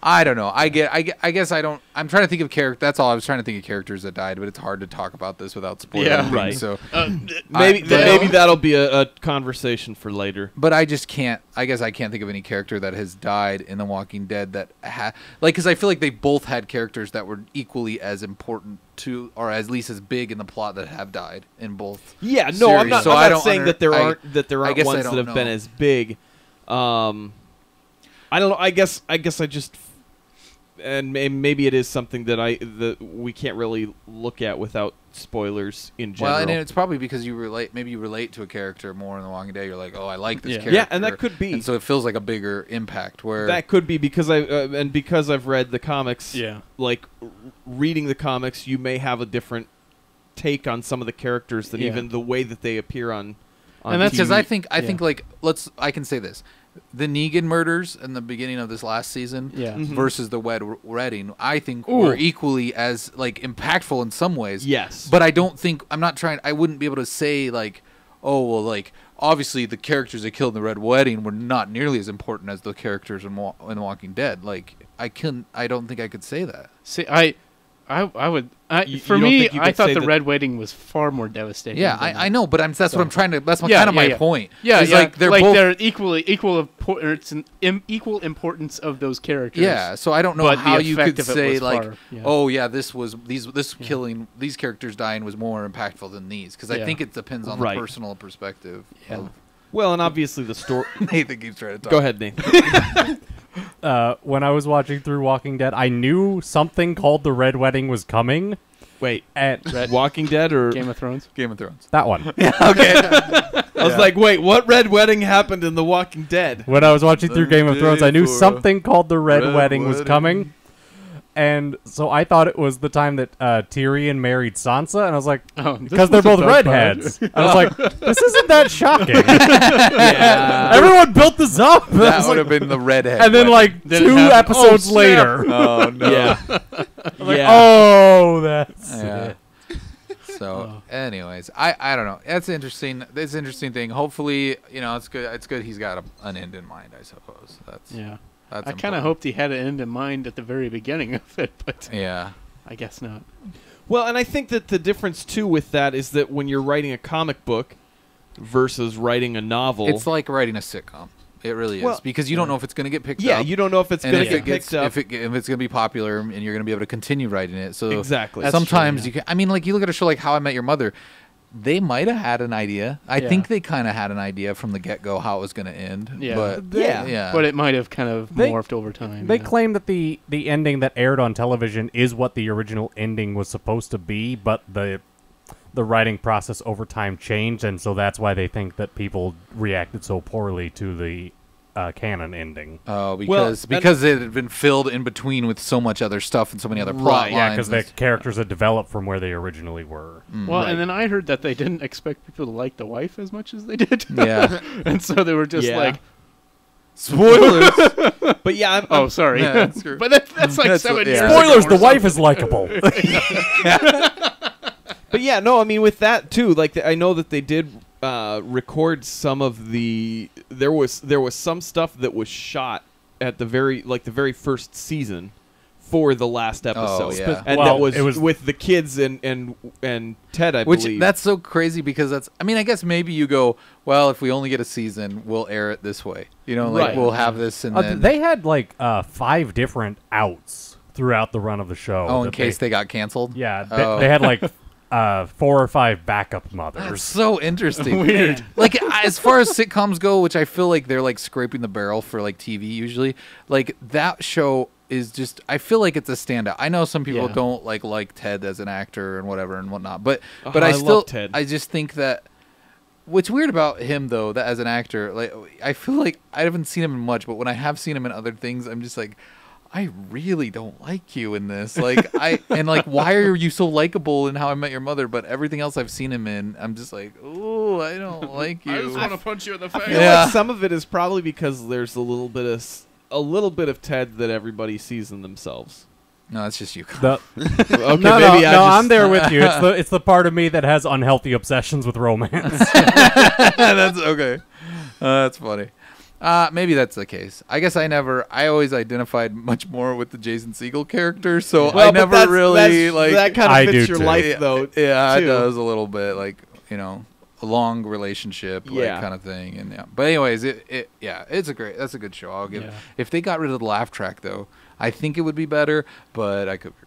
I don't know. I guess I don't. I'm trying to think of character. That's all I was trying to think of characters that died, but it's hard to talk about this without spoiling. Yeah. anything, Right. So maybe that'll be a conversation for later. But I just can't. I guess I can't think of any character that has died in The Walking Dead that because I feel like they both had characters that were equally as important to, or at least as big in the plot that have died in both. Yeah, no, I'm series. not. So I'm I not don't saying that there aren't I guess I ones don't that have been know. as big. I don't know. I guess I just, and maybe it is something that we can't really look at without spoilers in general. Well, and it's probably because you relate to a character more in The Walking Dead. You're like, oh, I like this character. Yeah, and that could be. And so it feels like a bigger impact. Where that could be because because I've read the comics. Yeah. Like reading the comics, you may have a different take on some of the characters than even the way that they appear on. And that's because TV. I think like I can say this. The Negan murders in the beginning of this last season versus the wedding, I think were equally as like impactful in some ways. Yes. But I wouldn't be able to say like, oh, well, like obviously the characters they killed in the Red Wedding were not nearly as important as the characters in The Walking Dead. Like I don't think I could say that. See, I would. For you don't me, think you I could thought say the that- Red Wedding was far more devastating. Yeah, than I know, but that's what I'm trying to. That's Yeah, kind of my yeah. point. Yeah, It's yeah. like they're both. equal importance of those characters. Yeah, so I don't know but the how you effect could of it say was like, far, yeah. oh yeah, these characters dying was more impactful than these, because I Yeah. think it depends on Right. the personal perspective. Yeah. Of, Well, and obviously the story. Nathan keeps trying to talk. Go ahead, Nathan. When I was watching through Walking Dead, I knew something called the Red Wedding was coming. Wait, And Walking Dead or Game of Thrones. Game of Thrones. that one. Okay. I was like, wait, what Red Wedding happened in The Walking Dead? When I was watching through Game of Thrones, I knew for something called the Red Red Wedding was Wedding. coming. And so I thought it was the time that Tyrion married Sansa, and I was like, Oh, this because they're was a both dark redheads. I was like, this isn't that shocking. Yeah. Everyone built this up. I That was would like- have been the redhead. and then wedding. like Then it 2 happened. episodes Oh, snap. later, oh no. Yeah. like, Yeah. oh, that's Yeah. it. So, anyways, I don't know. It's interesting. It's an interesting thing. Hopefully, it's good. It's good. He's got an end in mind. I suppose. Yeah. That's I kind of important. hoped he had an end in mind at the very beginning of it, but Yeah. I guess not. Well, and I think that the difference too with that is that when you're writing a comic book versus writing a novel, It's like writing a sitcom. It really is, Well, because you don't know if it's going to get picked yeah, up. you don't know if it's and going if to it get gets picked up. if it's going to be popular and you're going to be able to continue writing it. So Exactly. That's sometimes true, you can. I mean, like you look at a show like How I Met Your Mother. They might have had an idea. I Yeah. think they kind of had an idea from the get-go how it was going to end. Yeah. But Yeah. But it might have kind of They- morphed over time. They yeah. claim that the ending that aired on television is what the original ending was supposed to be, but the writing process over time changed, and so that's why they think that people reacted so poorly to the canon ending. Oh, Well, because it had been filled in between with so much other stuff and so many other plot Right, Yeah, lines. because the characters had developed from where they originally were. Well, Right. and then I heard that they didn't expect people to like the wife as much as they did. Yeah. And so they were just Yeah. like, Spoilers. But yeah, oh, sorry. Yeah, that's true. But that's like That's 7 what- years yeah. ago Spoilers, or the wife something. is likable. But yeah, no, I mean with that too. Like I know that they did record some of the. There was some stuff that was shot at the very first season for the last episode. yeah. And Well, that was, it was- with the kids and Ted, I Which believe. that's so crazy because I mean, I guess maybe you go, well, if we only get a season, we'll air it this way. Like Right. we'll have this and then They had like 5 different outs throughout the run of the show. in that case they got canceled. Yeah, Oh. they had like 4 or 5 backup mothers. That's so interesting. Weird. Like as far as sitcoms go, which I feel like they're like scraping the barrel for like TV usually. Like that show is just I feel like it's a standout. I know some people Yeah. don't like Ted as an actor and whatever and whatnot, but I I love still Ted. I just think that what's weird about him though, that as an actor, like I feel like I haven't seen him in much, but when I have seen him in other things, I'm just like I really don't like you in this. Like why are you so likable in How I Met Your Mother? But everything else I've seen him in, I'm just like, oh, I don't like you. I just want to punch you in the I face. feel Yeah. like some of it is probably because there's a little bit of Ted that everybody sees in themselves. No, it's just you. The- Okay, no, maybe I'm there with you. It's the part of me that has unhealthy obsessions with romance. That's okay. That's funny. Maybe that's the case. I guess I always identified much more with the Jason Segel character, so I never really like. That kind I of fits do your too. life, though. Yeah, it too. does a little bit, like a long relationship, like kind of thing, and But anyways, it's that's a good show. I'll give. Yeah. If they got rid of the laugh track, though, I think it would be better, but I could be wrong.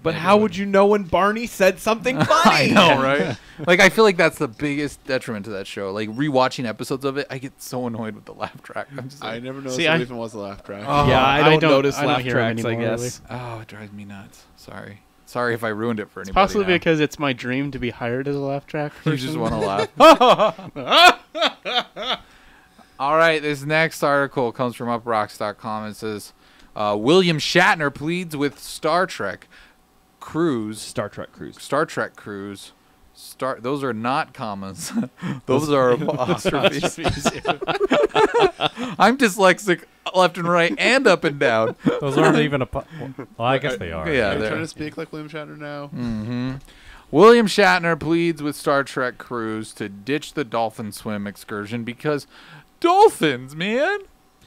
But how would you know when Barney said something funny? I know, right? Like, I feel like that's the biggest detriment to that show. Like, rewatching episodes of it, I get so annoyed with the laugh track. I'm just like, I never noticed See, there even was a laugh track. Oh, Yeah, I don't notice I don't laugh hear 'em tracks, I anymore, guess. oh, it drives me nuts. Sorry if I ruined it for anybody. Possibly now. because it's my dream to be hired as a laugh track You person. just want to laugh. All right, this next article comes from uprocks.com. It says, William Shatner pleads with Star Trek crews. Star Trek Cruise. Those are not commas. Those are apostrophes. I'm dyslexic left and right and up and down. Those aren't even well, I guess they are. Yeah, Are you they're- trying to speak like William Shatner now? Mm-hmm. William Shatner pleads with Star Trek crews to ditch the dolphin swim excursion because dolphins, man,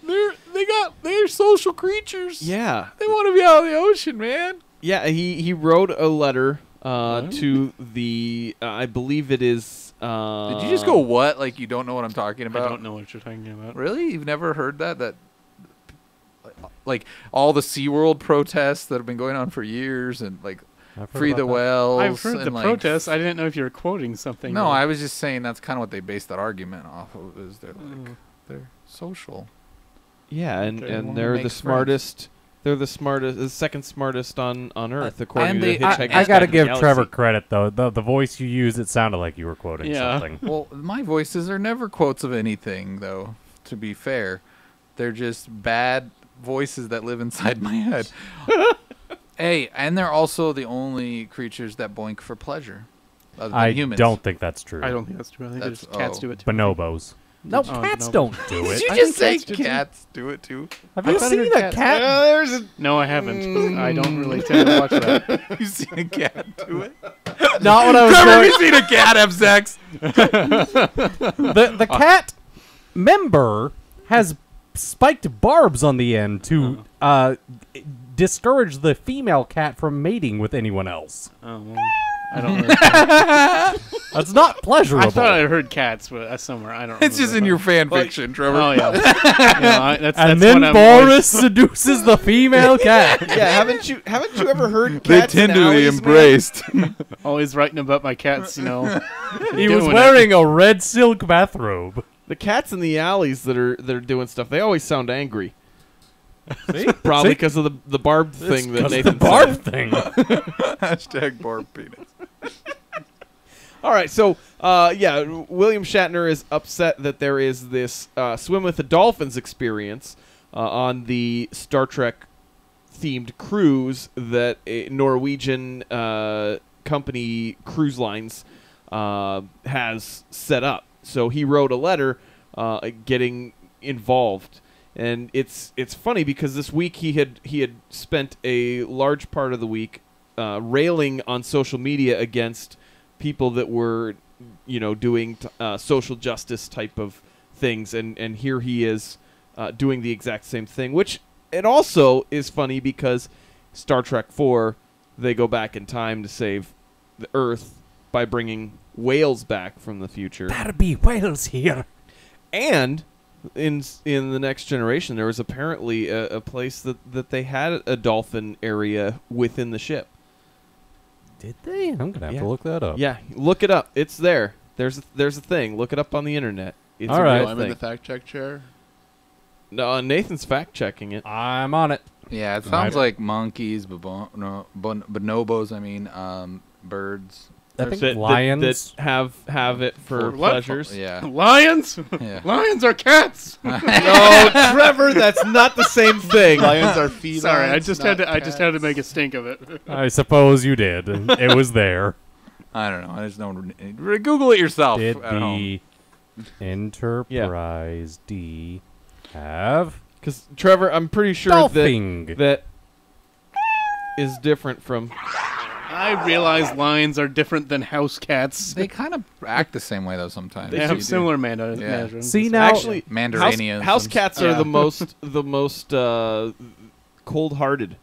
they're social creatures. Yeah. They want to be out in the ocean, man. Yeah, he wrote a letter to the, I believe it is... Did you just go what? Like you don't know what I'm talking I about? don't know what you're talking about. Really? You've never heard that? Like all the SeaWorld protests that have been going on for years and like I've heard Free about the that. Whales. I've heard the and, like, protests. I didn't know if you were quoting something. No, though. I was just saying that's kind of what they based that argument off of. Is they're social. Yeah, and, Okay. and Wanna they're make the friends. smartest... They're the smartest, the second smartest on Earth, according and to they- the Hitchhiker's I gotta Guide to the give Galaxy. Trevor credit though. The voice you used, it sounded like you were quoting Yeah. something. Well, my voices are never quotes of anything, though, to be fair. They're just bad voices that live inside my head. Hey, and they're also the only creatures that boink for pleasure. Other than I humans. don't think that's true. I don't think that's true. I think That's- there's cats oh. do it too. Bonobos. No, Oh, cats no. don't do Did it. you I just say think cats do too. cats do it too? Have I you thought I seen heard a cats. cat? there's a... No, I haven't. I don't really tend to watch that. You seen a cat do it? Not what I was Trevor, have going. you seen a cat have sex? The cat member has spiked barbs on the end to discourage the female cat from mating with anyone else. Oh, well, I don't really. That's not pleasurable. I thought I heard cats, but that's somewhere. I don't. It's just in your fan fiction, Trevor. Oh yeah. That's and what then I'm Boris always- seduces the female cat. Yeah, haven't you ever heard They cats in tenderly alleys, man? embraced. always writing about my cats. You know. He was doing it. wearing a red silk bathrobe. The cats in the alleys that are doing stuff, they always sound angry. See? Probably See? because of the barb thing that 'Cause Nathan the barb said. thing. Hashtag barb penis. All right, so William Shatner is upset that there is this swim with the dolphins experience on the Star Trek themed cruise that a Norwegian company cruise lines has set up. So he wrote a letter getting involved. And it's funny because this week he had spent a large part of the week railing on social media against people that were, doing social justice type of things, and here he is doing the exact same thing. Which it also is funny because Star Trek 4, they go back in time to save the Earth by bringing whales back from the future, There'd be whales here. and in the Next Generation, there was apparently a place that they had a dolphin area within the ship. Did they? I'm gonna have Yeah. to look that up. Yeah, look it up. It's there. There's a thing. Look it up on the internet. It's All a right. real I'm thing. in the fact check chair. No, Nathan's fact checking it. I'm on it. Yeah, it sounds Right. like monkeys, bonobos. I mean, birds. I think that lions. have it for what? pleasures. Yeah. Lions. Yeah. Lions are cats. No, Trevor, that's not the same thing. Lions are felines. Sorry, I just had not to. I just had to cats. make a stink of it. I suppose you did. It was there. I don't know. I just don't. Google it yourself Did at home. the Enterprise D have Because Trevor, I'm pretty sure dolphin? that is different from. I realize lions are different than house cats. They kind of act the same way though sometimes. They have similar mannerisms. See now, Actually, Mandarinians. house cats are Yeah. the most cold-hearted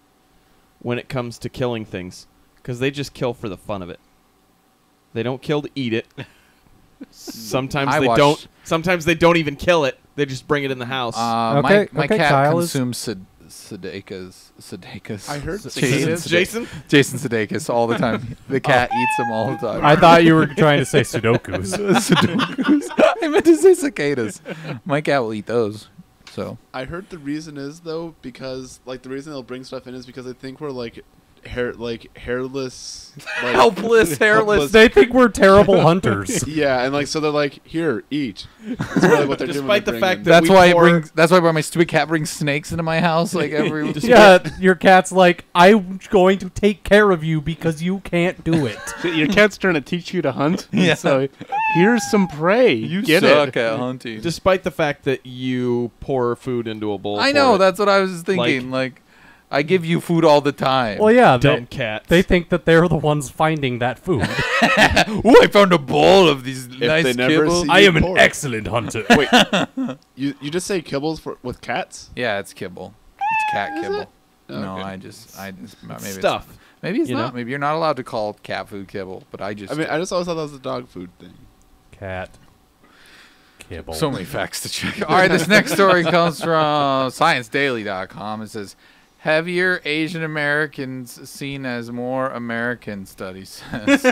when it comes to killing things, because they just kill for the fun of it. They don't kill to eat it. Sometimes they don't. Sometimes they don't even kill it. They just bring it in the house. Okay, my okay, cat Kyle is- consumes Sudeikis. I heard Jason? Jason Sudeikis all the time. The cat eats them all the time. I thought you were trying to say Sudokus. Sudokus. I meant to say cicadas. My cat will eat those. So I heard the reason is though because like the reason they'll bring stuff in is because they think we're like hairless, like, helpless, hairless. They think we're terrible hunters. Yeah, and like so they're like, here, eat. That's really what they're doing. Despite the fact that That's we why pour- That's why my stupid cat brings snakes into my house like every. Yeah, your cat's like, I'm going to take care of you because you can't do it. Your cat's trying to teach you to hunt. Yeah. So here's some prey. You Get suck it. at hunting. Despite the fact that you pour food into a bowl. I for know. it. That's what I was thinking. Like, I give you food all the time. Well, yeah, Dumb cats. they think that they're the ones finding that food. Ooh, I found a bowl of these nice they never kibbles. see- I am an Pork. excellent hunter. Wait, you just say kibbles with cats? Yeah, it's kibble. It's cat Is kibble. it? No, Okay. I just maybe Stuff. Maybe it's you not. know? Maybe you're not allowed to call cat food kibble, but I just. I mean, I just always thought that was a dog food thing. Cat. Kibble. so many facts to check. All right, this next story comes from ScienceDaily.com. It says, heavier Asian Americans seen as more American, study says.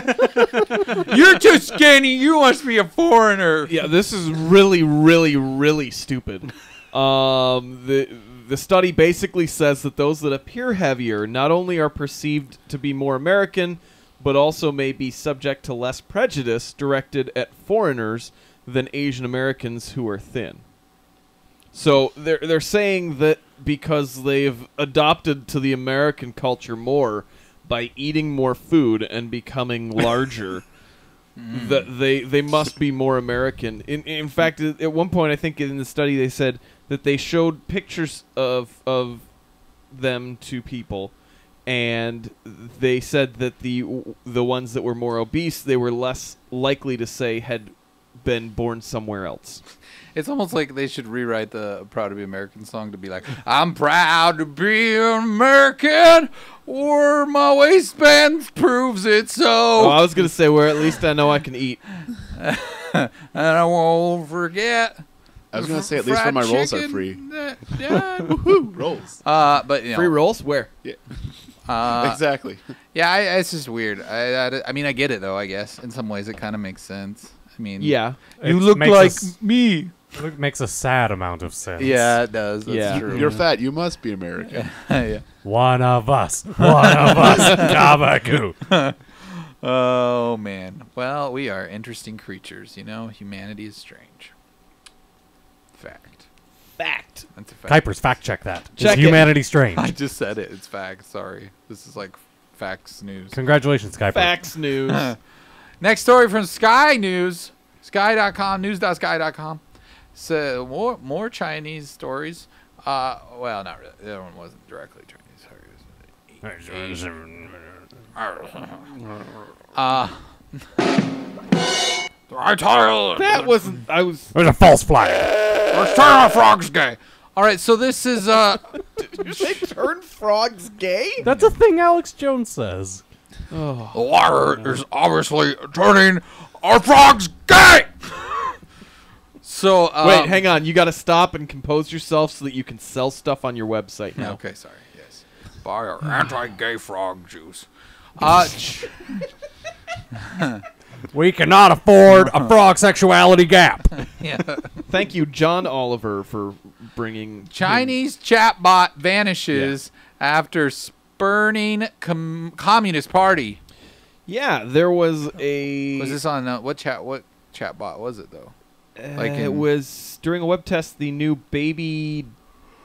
You're too skinny. You must be a foreigner. Yeah, this is really, really, really stupid. The study basically says that those that appear heavier not only are perceived to be more American, but also may be subject to less prejudice directed at foreigners than Asian Americans who are thin. So they're saying that because they've adopted to the American culture more by eating more food and becoming larger, that they must be more American. In fact, at one point, I think in the study they said that they showed pictures of them to people, and they said that the ones that were more obese, they were less likely to say had been born somewhere else. It's almost like they should rewrite the Proud to Be American song to be like, I'm proud to be an American, or my waistband proves it so. Oh, I was going to say, where at least I know I can eat. And I won't forget. I was going to say, at least when my rolls are free. Rolls. But you know, Free rolls? Where? Yeah. Exactly. Yeah, it's just weird. I mean, I get it though. I guess in some ways it kind of makes sense. I mean, Yeah. you It look makes like us- me. It makes a sad amount of sense. Yeah, it does. That's Yeah. true. You're fat. You must be American. yeah. One of us. One of us. Gabaku. Oh man. Well, we are interesting creatures. You know, humanity is strange. Fact. Fact. That's a fact. Kuipers, fact check that. Check Is it. humanity strange? I just said it. It's fact. Sorry. This is like facts news. Congratulations, Kuiper. Fax news. Next story from Sky News. Sky.com, news.sky.com. So more Chinese stories. Well, not really. That one wasn't directly Chinese. I tell you, That wasn't. I was. It was a false flag. turn frogs gay. All right, so this is They turned frogs gay? That's a thing Alex Jones says. the water is obviously turning our frogs gay. So Wait, hang on. You got to stop and compose yourself so that you can sell stuff on your website now. Okay, sorry. Yes, buy our anti-gay frog juice. We cannot afford a frog sexuality gap. Yeah. Thank you, John Oliver, for bringing Chinese chatbot vanishes after spurning Communist Party. Yeah, there was a. Was this on what chatbot was it though? Like it was during a web test. The new baby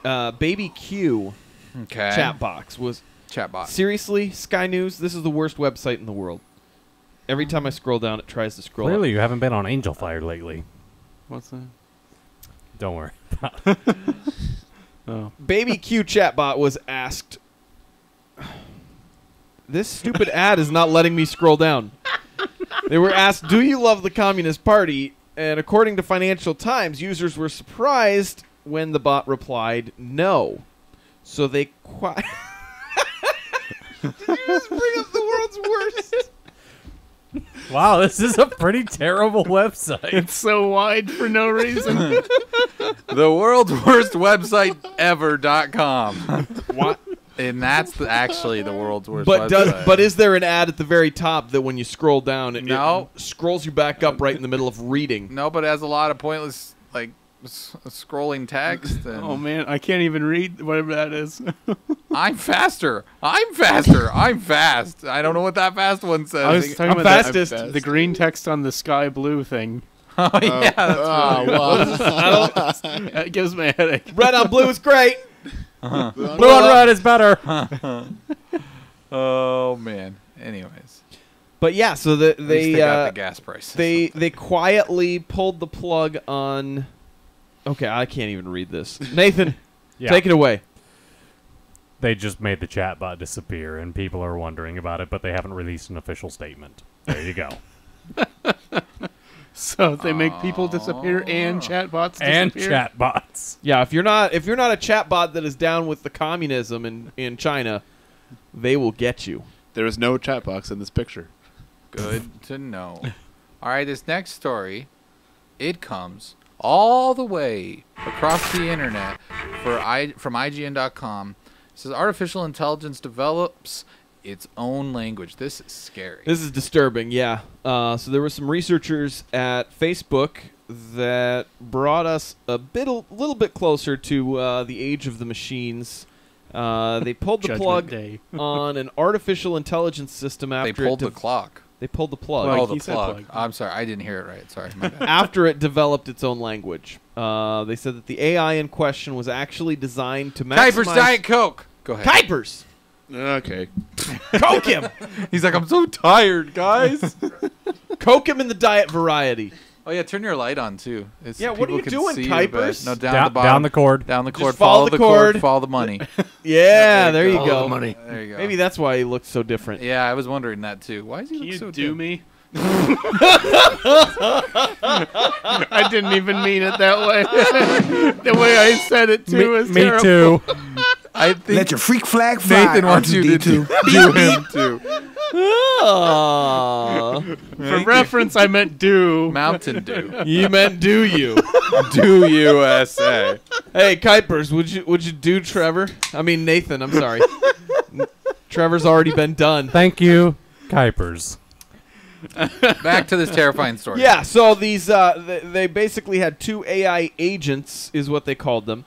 Q Okay. chat box was. Chatbot. Seriously, Sky News. This is the worst website in the world. Every time I scroll down, it tries to scroll. Clearly, up. you haven't been on Angel Fire lately. What's that? Don't worry. Oh. Baby Q chatbot was asked This stupid ad is not letting me scroll down. They were asked, "Do you love the Communist Party?" And according to Financial Times, users were surprised when the bot replied, "No." So they Did you just bring up the world's worst? Wow, this is a pretty terrible website. It's so wide for no reason. The world's worst website ever.com. What? And that's actually the world's worst But website. is there an ad at the very top that when you scroll down, it No. scrolls you back up right in the middle of reading? No, but it has a lot of pointless, like, scrolling text. And Oh man, I can't even read whatever that is. I'm faster. I'm faster. I'm fast. I don't know what that fast one says. I was talking I'm about fastest. the green text on the sky blue thing. Oh, yeah. That's really That gives me a headache. Red on blue is great. Blue on red is better. Oh, man. Anyways. But yeah, so At least they got the gas prices. they quietly pulled the plug on. Okay, I can't even read this. Nathan, Yeah. take it away. They just made the chatbot disappear, and people are wondering about it, but they haven't released an official statement. There you go. So they make people disappear and chatbots disappear. And chatbots. Yeah, if you're not a chatbot that is down with the communism in China, they will get you. There is no chat box in this picture. Good to know. All right, this next story, it comes all the way across the internet from IGN.com. It says artificial intelligence develops its own language. This is scary. This is disturbing, yeah. So there were some researchers at Facebook that brought us a little bit closer to the age of the machines. They pulled the Judgment plug Day. on an artificial intelligence system after They pulled the clock. They pulled the plug. Plug. Oh, he the said plug. plug. I'm sorry. I didn't hear it right. Sorry. My bad. After it developed its own language. They said that the AI in question was actually designed to maximize... Kuiper's Diet Coke. Go ahead. Kuipers! Okay. Coke him! He's like, I'm so tired, guys. Coke him in the diet variety. Oh, yeah, turn your light on, too. Yeah, what are people you can doing, see you, Kuipers? but- No, down, Down- the bottom. down the cord. Down the cord. Just follow the cord. Follow the money. Yeah, there you Follow go. the money. There you go. Maybe that's why he looks so different. Yeah, I was wondering that, too. Why is he Can look you so do dim? me? I didn't even mean it that way. The way I said it too was Me terrible. too. I think Let your freak flag fly. Nathan wants you to do him, too. Aw. For reference, I meant do. Mountain Dew. You meant do you. Do USA. Hey, Kuipers, would you do Trevor? I mean Nathan, I'm sorry. Trevor's already been done. Thank you, Kuipers. Back to this terrifying story. Yeah, so these they basically had two AI agents, is what they called them.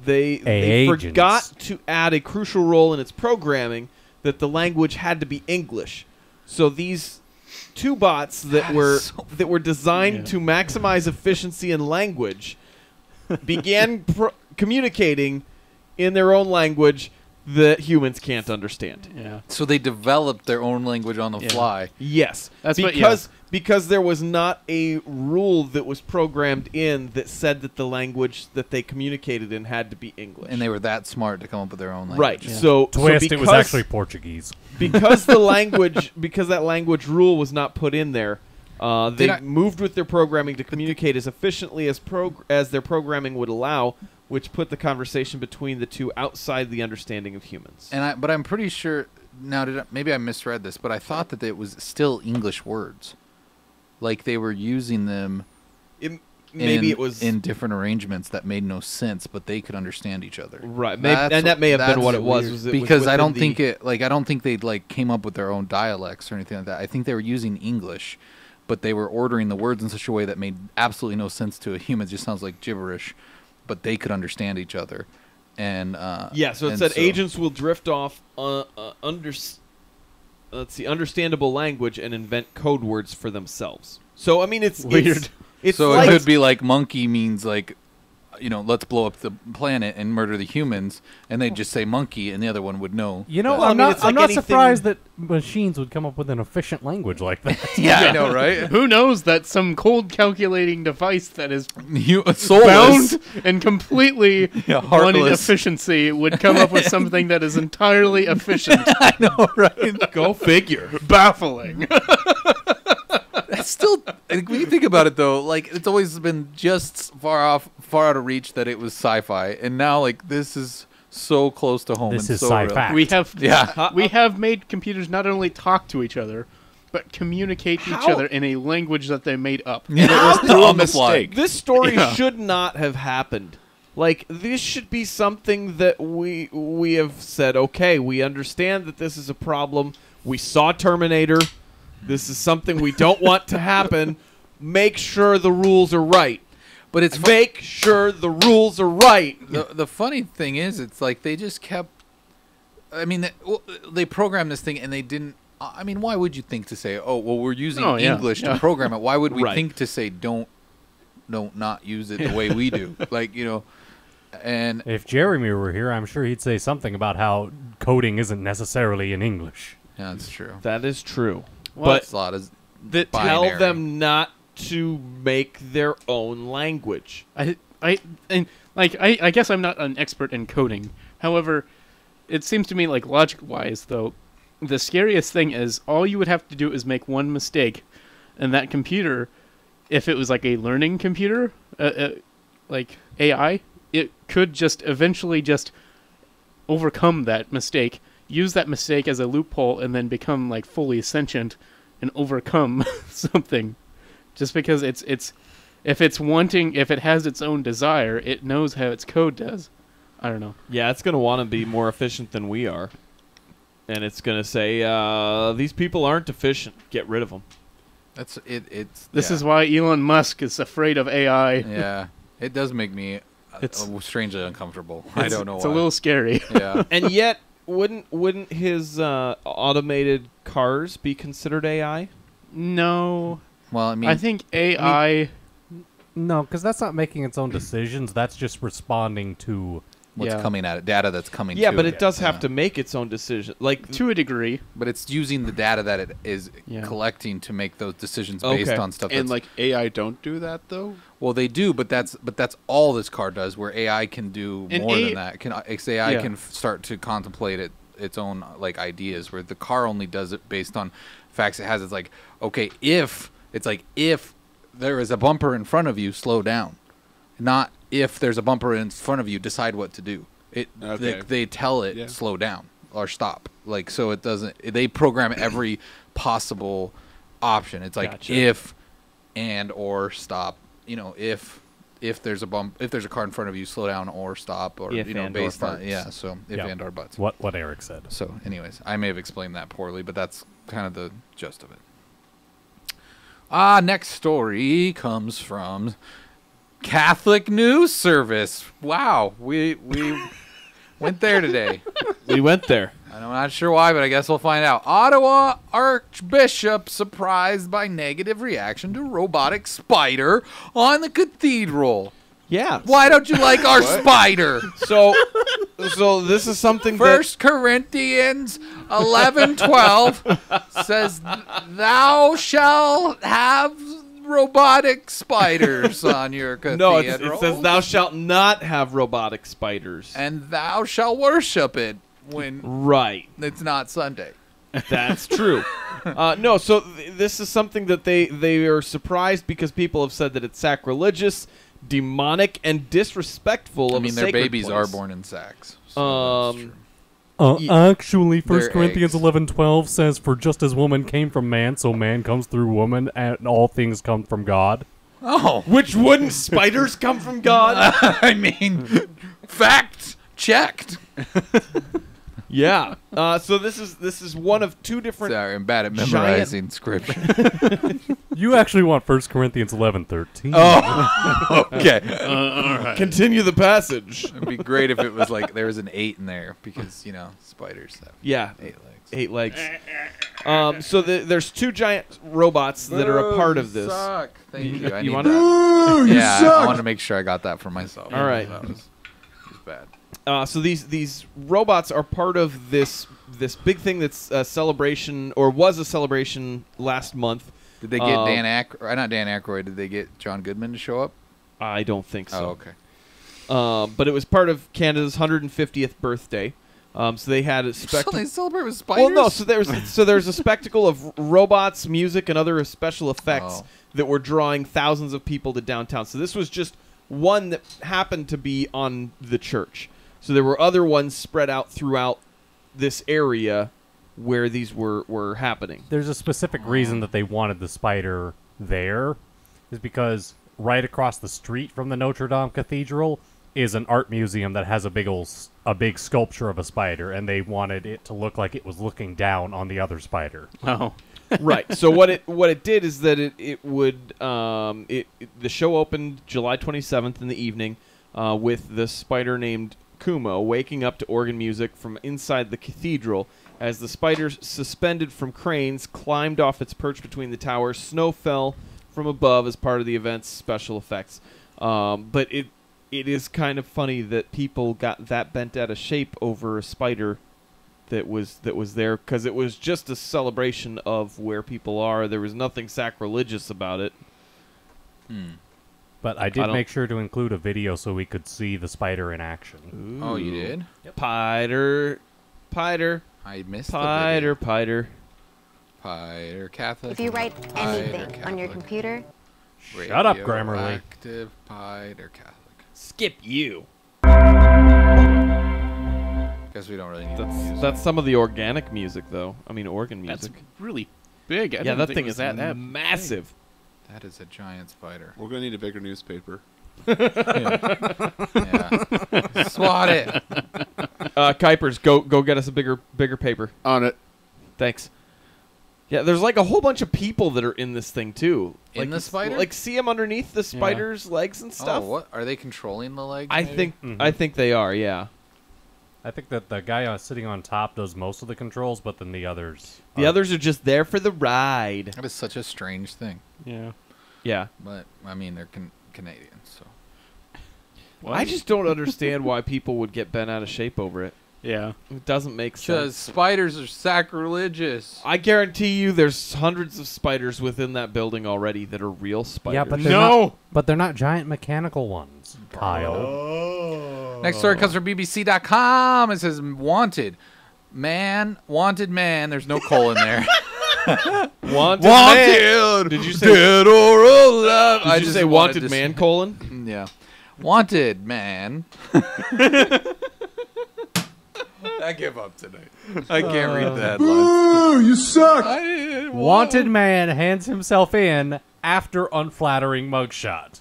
They agents. forgot to add a crucial role in its programming that the language had to be English. So these two bots that were designed to maximize efficiency in language began communicating in their own language that humans can't understand. Yeah. So they developed their own language on the fly. Yes, That's what- because there was not a rule that was programmed in that said that the language that they communicated in had to be English. And they were that smart to come up with their own language. right. So Twist, so it was actually Portuguese. because that language rule was not put in there. They moved with their programming to communicate as efficiently as their programming would allow, which put the conversation between the two outside the understanding of humans. But I'm pretty sure now. Maybe I misread this, but I thought that it was still English words, like they were using them. Maybe it was in different arrangements that made no sense, but they could understand each other. right, and that may have been what it was. Was it because was I don't within think I don't think they came up with their own dialects or anything like that. I think they were using English, but they were ordering the words in such a way that made absolutely no sense to a human. It just sounds like gibberish, but they could understand each other. And so it said agents will drift off understandable language and invent code words for themselves. So I mean, it's Weird. It's so like, it could be like monkey means like let's blow up the planet and murder the humans, and they'd just say monkey, and the other one would know. Well, I mean, it's I'm like not anything- surprised that machines would come up with an efficient language like that. Yeah, I know, right? Who knows that some cold calculating device that is Soulless. bound and completely wanting heartless. efficiency would come up with something that is entirely efficient. I know, right? Go figure. Baffling. That's still, when you think about it, though, like, it's always been just far out of reach that it was sci-fi, and now, like, this is so close to home. This and is so sci-fi. real. We have made computers not only talk to each other, but communicate to each How? other in a language that they made up. Yeah, it was through a On the fly. mistake. This story Yeah. should not have happened. Like, this should be something that we have said, okay, we understand that this is a problem. We saw Terminator. This is something we don't want to happen. Make sure the rules are right. But it's Make sure the rules are right. the funny thing is, it's like they just kept. I mean, they programmed this thing, and they didn't. I mean, why would you think to say, "Oh, well, we're using English to program it"? Why would we Right. think to say, "Don't not use it the way we do"? Like, and If Jeremy were here, I'm sure he'd say something about how coding isn't necessarily in English. yeah, that's true. That is true. But it's a lot of Tell binary. them not to make their own language. I guess I'm not an expert in coding. However, it seems to me like logic-wise, though, the scariest thing is all you would have to do is make one mistake, and that computer, if it was like a learning computer, like AI, it could just eventually just overcome that mistake, use that mistake as a loophole, and then become like fully sentient and overcome something. Just because if it has its own desire, it knows how its code does. I don't know. Yeah, it's going to want to be more efficient than we are. And it's going to say, these people aren't efficient. Get rid of them. That's it. This is why Elon Musk is afraid of AI. Yeah, it does make me strangely uncomfortable. I don't know why. It's a little scary. Yeah. And yet, wouldn't his automated cars be considered AI? No. Well, I mean, I think AI... No, because that's not making its own decisions. That's just responding to what's coming at it, data that's coming Yeah, to but it. it does have to make its own decision. Like, to a degree. But it's using the data that it is collecting to make those decisions based on stuff. And like AI don't do that though. Well, they do, but that's all this car does. Where AI can do more than that. AI can start to contemplate its own like ideas. Where the car only does it based on facts it has. It's like, okay, if there is a bumper in front of you, slow down. Not if there's a bumper in front of you, decide what to do. They tell it slow down or stop. Like, so it doesn't. They program every possible option. It's like if and or stop. If there's a car in front of you, slow down or stop, or based on So if and or buts. What Eric said. So, anyways, I may have explained that poorly, but that's kind of the gist of it. Next story comes from Catholic News Service. Wow, we went there today. We went there. I'm not sure why, but I guess we'll find out. Ottawa Archbishop surprised by negative reaction to robotic spider on the cathedral. Yeah. Why don't you like our spider? So this is something First Corinthians 11:12 says, "Thou shalt have robotic spiders on your cathedral." No, it says, "Thou shalt not have robotic spiders, and thou shalt worship it when it's not Sunday." That's true. No, so this is something that they are surprised because people have said that it's sacrilegious, demonic, and disrespectful of a sacred their babies place. are born in sacks. So that's true. Actually, 1 They're Corinthians eggs. 11:12 says, "For just as woman came from man, so man comes through woman, and all things come from God." Oh, which wouldn't spiders come from God? I mean, fact checked. Yeah. So this is one of two different. Sorry, I'm bad at memorizing scripture. You actually want 1 Corinthians 11:13. Oh, okay. All right. Continue the passage. It'd be great if it was like there was an 8 in there because spiders have 8 legs. 8 legs. So there's 2 giant robots that are a part of this. Suck. Thank you. I You need want that. You Yeah, I suck. wanted to make sure I got that for myself. All right. That was bad. So these robots are part of this big thing that's a celebration, or was a celebration last month. Did they get Dan Aykroyd? Not Dan Aykroyd. Did they get John Goodman to show up? I don't think so. Oh, okay. But it was part of Canada's 150th birthday. So they had a So spectacle. they celebrate with spiders? Well, no. So there's a spectacle of robots, music, and other special effects that were drawing thousands of people to downtown. So this was just one that happened to be on the church. So there were other ones spread out throughout this area where these were happening. There's a specific reason that they wanted the spider there, is because right across the street from the Notre Dame Cathedral is an art museum that has a big sculpture of a spider, and they wanted it to look like it was looking down on the other spider. Oh. Right. So what it did is that the show opened July 27th in the evening with the spider named Kumo waking up to organ music from inside the cathedral. As the spider, suspended from cranes, climbed off its perch between the towers, snow fell from above as part of the event's special effects. But it is kind of funny that people got that bent out of shape over a spider that was there, because it was just a celebration of where people are. There was nothing sacrilegious about it. But I did make sure to include a video so we could see the spider in action. Oh, you did? Yep. Piter. I missed Piter. Piter Catholic. If you write anything Catholic. on your computer, Shut up, Grammarly. Active Piter Catholic. Skip you. Guess we don't really need music. That's some of the organic music, though. I mean, organ music. That's really big. I Yeah, didn't that think thing it is was that massive. That is a giant spider. We're gonna need a bigger newspaper. Yeah. Swat it. Kuipers, go get us a bigger paper. On it. Thanks. Yeah, there's like a whole bunch of people that are in this thing too. In the spider? Like, see them underneath the spider's legs and stuff. Oh, what are they controlling the legs? I think they are. Yeah. I think that the guy sitting on top does most of the controls, but then the others... The others are just there for the ride. That is such a strange thing. Yeah. Yeah. But I mean, they're Canadian, so. What? I just don't understand why people would get bent out of shape over it. Yeah. It doesn't make Because sense. spiders are sacrilegious. I guarantee you there's hundreds of spiders within that building already that are real spiders. Yeah, but they're not giant mechanical ones, Kyle. Next story comes from BBC.com. It says, wanted man. There's no colon there. Wanted. Man. Did you say dead or alive? Did you say wanted man colon? Yeah. Wanted man. I give up tonight. I can't read the headlines. Ooh, you suck. Wanted man hands himself in after unflattering mugshot.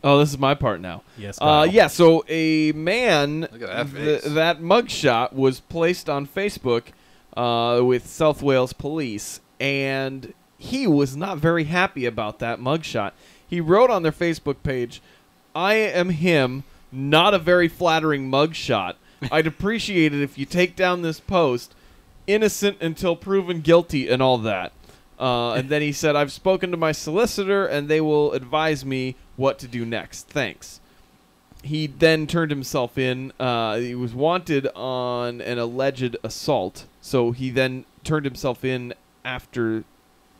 Oh, this is my part now. Yes. Kyle. Yeah. So a man, Look at that face. that mugshot was placed on Facebook with South Wales Police, and he was not very happy about that mugshot. He wrote on their Facebook page, "I am him, not a very flattering mugshot. I'd appreciate it if you take down this post. Innocent until proven guilty and all that." And then he said, "I've spoken to my solicitor, and they will advise me what to do next. Thanks." He then turned himself in. He was wanted on an alleged assault, so he then turned himself in after.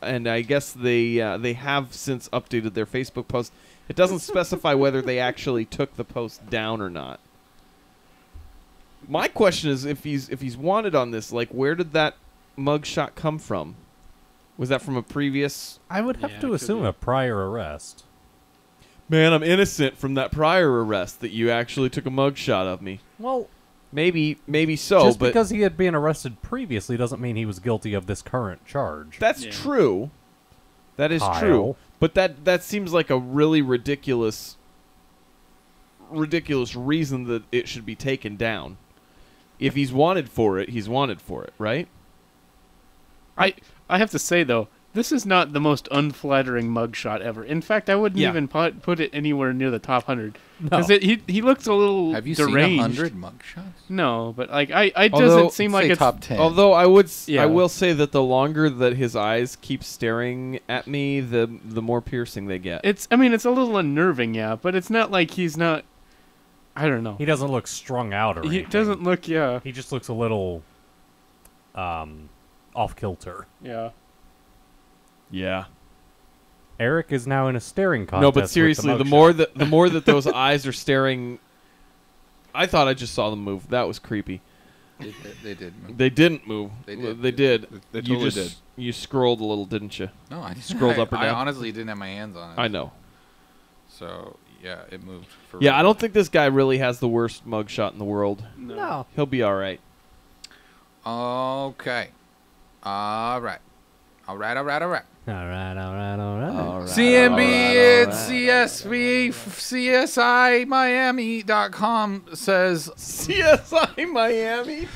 And I guess they have since updated their Facebook post. It doesn't specify whether they actually took the post down or not. My question is, if he's wanted on this, like, where did that mugshot come from? Was that from a previous? I would have to assume a prior arrest. Man, I'm innocent from that prior arrest that you actually took a mugshot of me. Well, maybe so, just but because he had been arrested previously doesn't mean he was guilty of this current charge. that's true. That is Kyle. true. But that seems like a really ridiculous reason that it should be taken down. If he's wanted for it, he's wanted for it, right? I have to say though, This is not the most unflattering mugshot ever. In fact, I wouldn't even put it anywhere near the top 100 because he looks a little. Have you deranged. seen 100 mugshots? No, but like I doesn't seem like it's top 10. Although I will say that the longer that his eyes keep staring at me, the more piercing they get. It's a little unnerving, yeah, but it's not like he's not. I don't know. He doesn't look strung out or anything. He doesn't look, yeah. He just looks a little off kilter. Yeah. Yeah. Eric is now in a staring contest. No, but seriously, the more that those eyes are staring, I thought I just saw them move. That was creepy. They did move. They didn't move. They did. They did. They totally did. You scrolled a little, didn't you? No, I scrolled up or down. I honestly didn't have my hands on it. I know. So yeah, it moved. Yeah, I don't think this guy really has the worst mugshot in the world. No. He'll be all right. Okay. All right. CNB, it's CSV, CSI Miami.com says CSI Miami.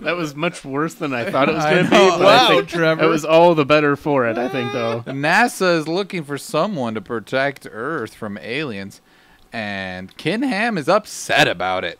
That was much worse than I thought it was going to be. know. But Wow, I think Trevor. It was all the better for it, I think, though. NASA is looking for someone to protect Earth from aliens, and Ken Ham is upset about it.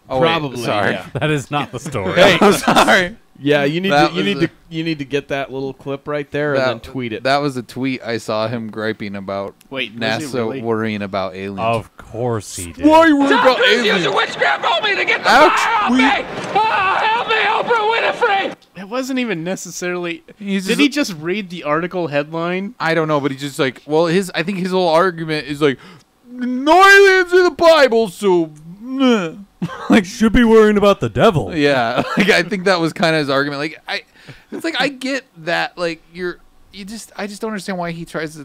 Oh, Probably. wait, sorry. Yeah. That is not the story. Hey, I'm sorry. Yeah, you need That to was you need to get that little clip right there and then tweet it. That was a tweet I saw him griping about Wait, was it NASA really? worrying about aliens. Of course he did. Why are you worried about aliens? witchcraft on me to get the Ouch. fire off me! Help me, Oprah Winfrey! It wasn't even necessarily. He's Did just- he just read the article headline? I don't know, but he's just like, well, I think his whole argument is like, no aliens in the Bible, so, Like, should be worrying about the devil. yeah. Like, I think that was kind of his argument. Like, it's like I get that. Like, I just don't understand why he tries to.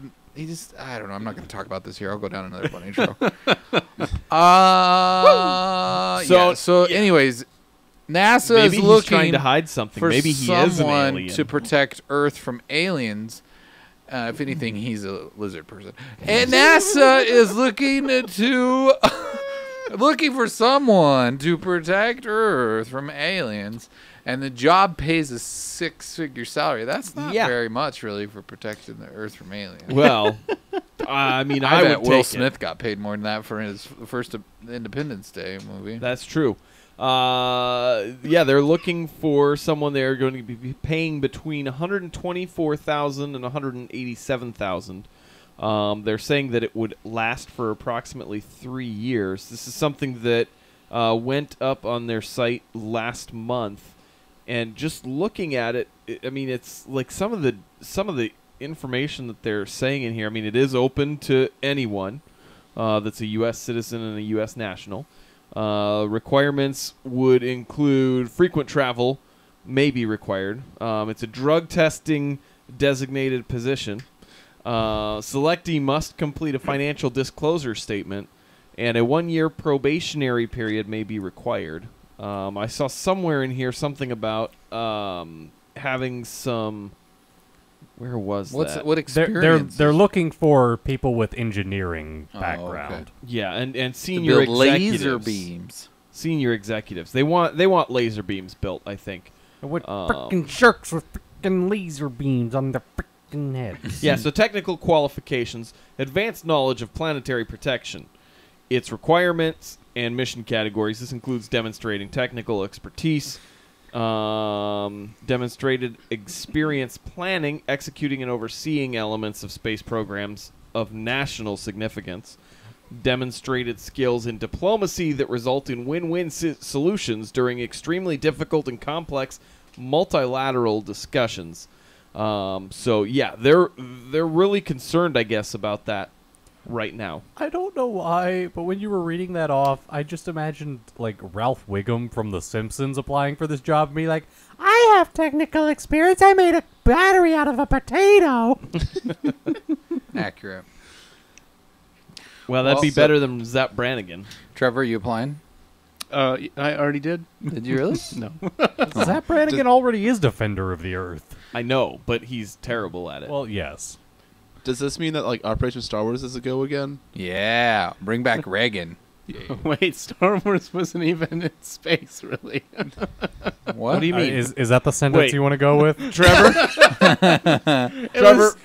I don't know. I'm not going to talk about this here. I'll go down another bunny trail. So, anyways, NASA Maybe is he's looking trying to hide something. for Maybe he is an someone alien. to protect Earth from aliens. If anything, he's a lizard person. And NASA is looking for someone to protect Earth from aliens. And the job pays a 6-figure salary. That's not very much, really, for protecting the Earth from aliens. Well, I mean, I would bet Will take Smith it. got paid more than that for his first Independence Day movie. That's true. Yeah, they're looking for someone. They're going to be paying between $124,000 and $187,000. They're saying that it would last for approximately 3 years. This is something that went up on their site last month, and just looking at it, I mean, it's like some of the information that they're saying in here. I mean, it is open to anyone that's a U.S. citizen and a U.S. national. Requirements would include frequent travel may be required. It's a drug testing designated position. Selectee must complete a financial disclosure statement, and a 1-year probationary period may be required. I saw somewhere in here something about having some. Where was that? What experience? They're looking for people with engineering Oh, background. okay. Yeah, and To senior build executives. laser beams. Senior executives. They want laser beams built, I think. With frickin' sharks with frickin' laser beams on their frickin' heads. Yeah, so technical qualifications, advanced knowledge of planetary protection, its requirements and mission categories. This includes demonstrating technical expertise, demonstrated experience planning, executing and overseeing elements of space programs of national significance, demonstrated skills in diplomacy that result in win-win solutions during extremely difficult and complex multilateral discussions. So yeah, they're really concerned, I guess, about that right now. I don't know why, but when you were reading that off, I just imagined like Ralph Wiggum from The Simpsons applying for this job and be like, I have technical experience. I made a battery out of a potato. Accurate. Well, that'd be Also- better than Zap Brannigan. Trevor, you applying? I already did. Did you really? No. Zap Brannigan already is Defender of the Earth. I know, but he's terrible at it. Well, yes. Does this mean that like Operation Star Wars is a go again? Yeah. Bring back Reagan. Wait, Star Wars wasn't even in space, really. What do you mean? Is that the sentence Wait. you want to go with? Trevor?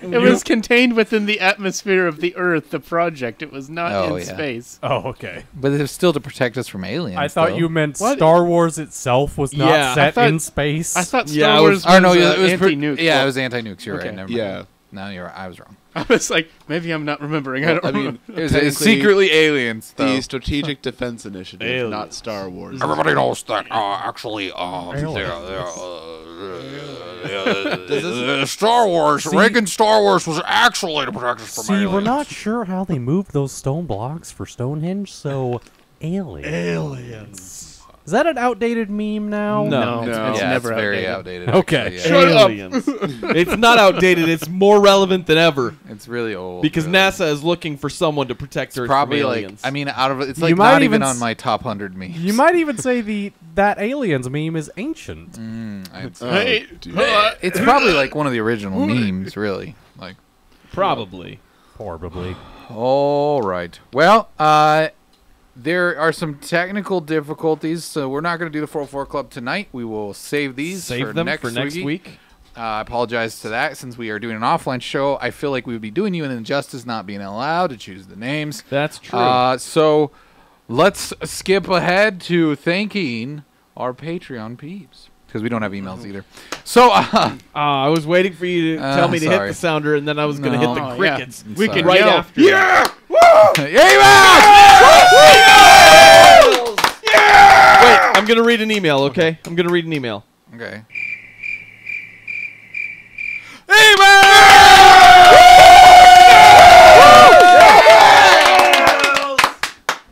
It was contained within the atmosphere of the Earth, the project. It was not in space. Oh, okay. But it's still to protect us from aliens. I thought though. you meant What? Star Wars itself was not Yeah, set thought- in space. I thought Star Yeah, it Wars was- was, Oh no, it was anti-nuke. Yeah, it was anti-nukes. You're Okay. right. Never mind. Yeah. No, you're right. I was wrong. I was like, maybe I'm not remembering. I don't I mean, remember. It's technically, secretly aliens. Though. the Strategic Defense Initiative, not Star Wars. Everybody knows that actually Star Wars, Reagan Star Wars was actually to protect us from aliens. We're not sure how they moved those stone blocks for Stonehenge, so aliens. Is that an outdated meme now? No. It's Yeah, never it's very outdated. outdated. Okay. actually, yeah. Aliens. It's not outdated. It's more relevant than ever. It's really old. Because really. NASA is looking for someone to protect Earth Probably from like, aliens. I mean, out of it's You like might not even even on s- my top 100 memes. You might even say that aliens meme is ancient. I'd Oh, say. dude. It's probably like one of the original memes, really. Like, Probably. Probably. all right. Well, there are some technical difficulties, so we're not going to do the 404 Club tonight. We will save these Save for them next for next week. I apologize to that. Since we are doing an offline show, I feel like we would be doing you an injustice not being allowed to choose the names. That's true. So let's skip ahead to thanking our Patreon peeps, because we don't have emails either. So, I was waiting for you to tell me to hit sorry. the sounder, and then I was going to hit No. the Oh, yeah. crickets. We sorry. can right yell. after. Yeah! Wait, I'm going to read an email, okay? I'm going to read an email. Okay.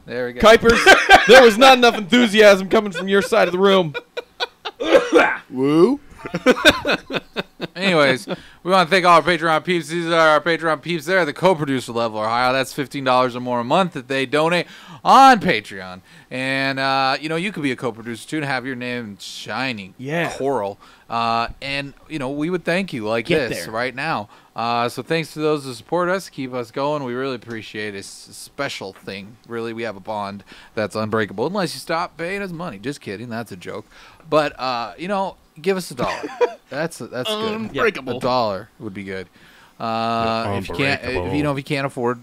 There we go. Kuipers, there was not enough enthusiasm coming from your side of the room. Woo. Anyways, we want to thank all our Patreon peeps. These are our Patreon peeps. They're at the co-producer level or higher. That's $15 or more a month that they donate on Patreon. And, you could be a co-producer, too, and have your name shining. Yeah. Coral. And, we would thank you like Get this there. right now. So thanks to those who support us, keep us going. We really appreciate it. It's a special thing. Really, we have a bond that's unbreakable. Unless you stop paying us money. Just kidding. That's a joke. But, give us $1. That's good. Unbreakable. $1 would be good. If you can't, if you can't afford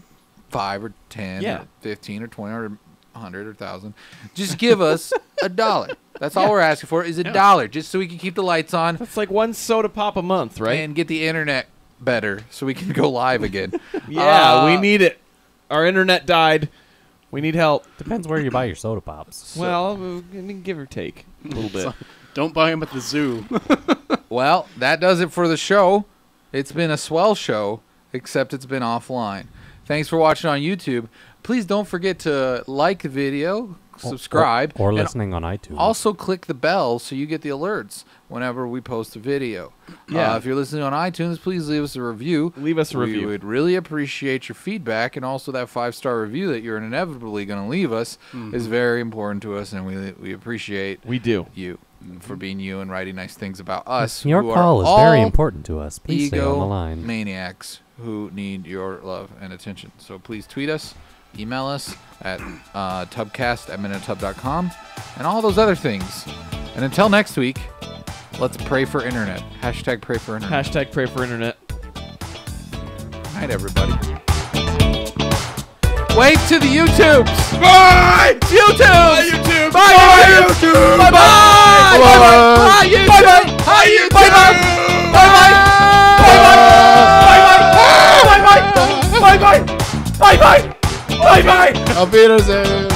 5 or 10 Yeah. or 15 or 20 or 100 or 1,000, just give us $1. That's all we're asking for is $1, just so we can keep the lights on That's like one soda pop a month, right? and get the internet better, so we can go live again. Yeah, we need it. Our internet died. We need help. Depends where you buy your soda pops. Well, give or take a little bit. Don't buy them at the zoo. Well, that does it for the show. It's been a swell show, except it's been offline. Thanks for watching on YouTube. Please don't forget to like the video, subscribe, Or and listening on iTunes. also click the bell so you get the alerts whenever we post a video. Yeah. If you're listening on iTunes, please leave us a review. Leave us a We review. would really appreciate your feedback, and also that 5-star review that you're inevitably going to leave us is very important to us, and we appreciate We do. you for being you and writing nice things about us. Your who call are is very all important to us. Please stay on the line. maniacs who need your love and attention. So please tweet us, email us at tubcast@minutub.com, and all those other things. And until next week, let's pray for internet. Hashtag pray for internet. Hashtag pray for internet. Good night, everybody. Wave to the YouTubes. Bye! YouTube! Bye, YouTube! Bye, YouTube! Bye, bye! Bye, YouTube! Bye, bye! YouTube! Bye, bye! Bye, bye! Bye, bye! Bye, bye! Bye, bye! Bye, bye! Auf Wiedersehen.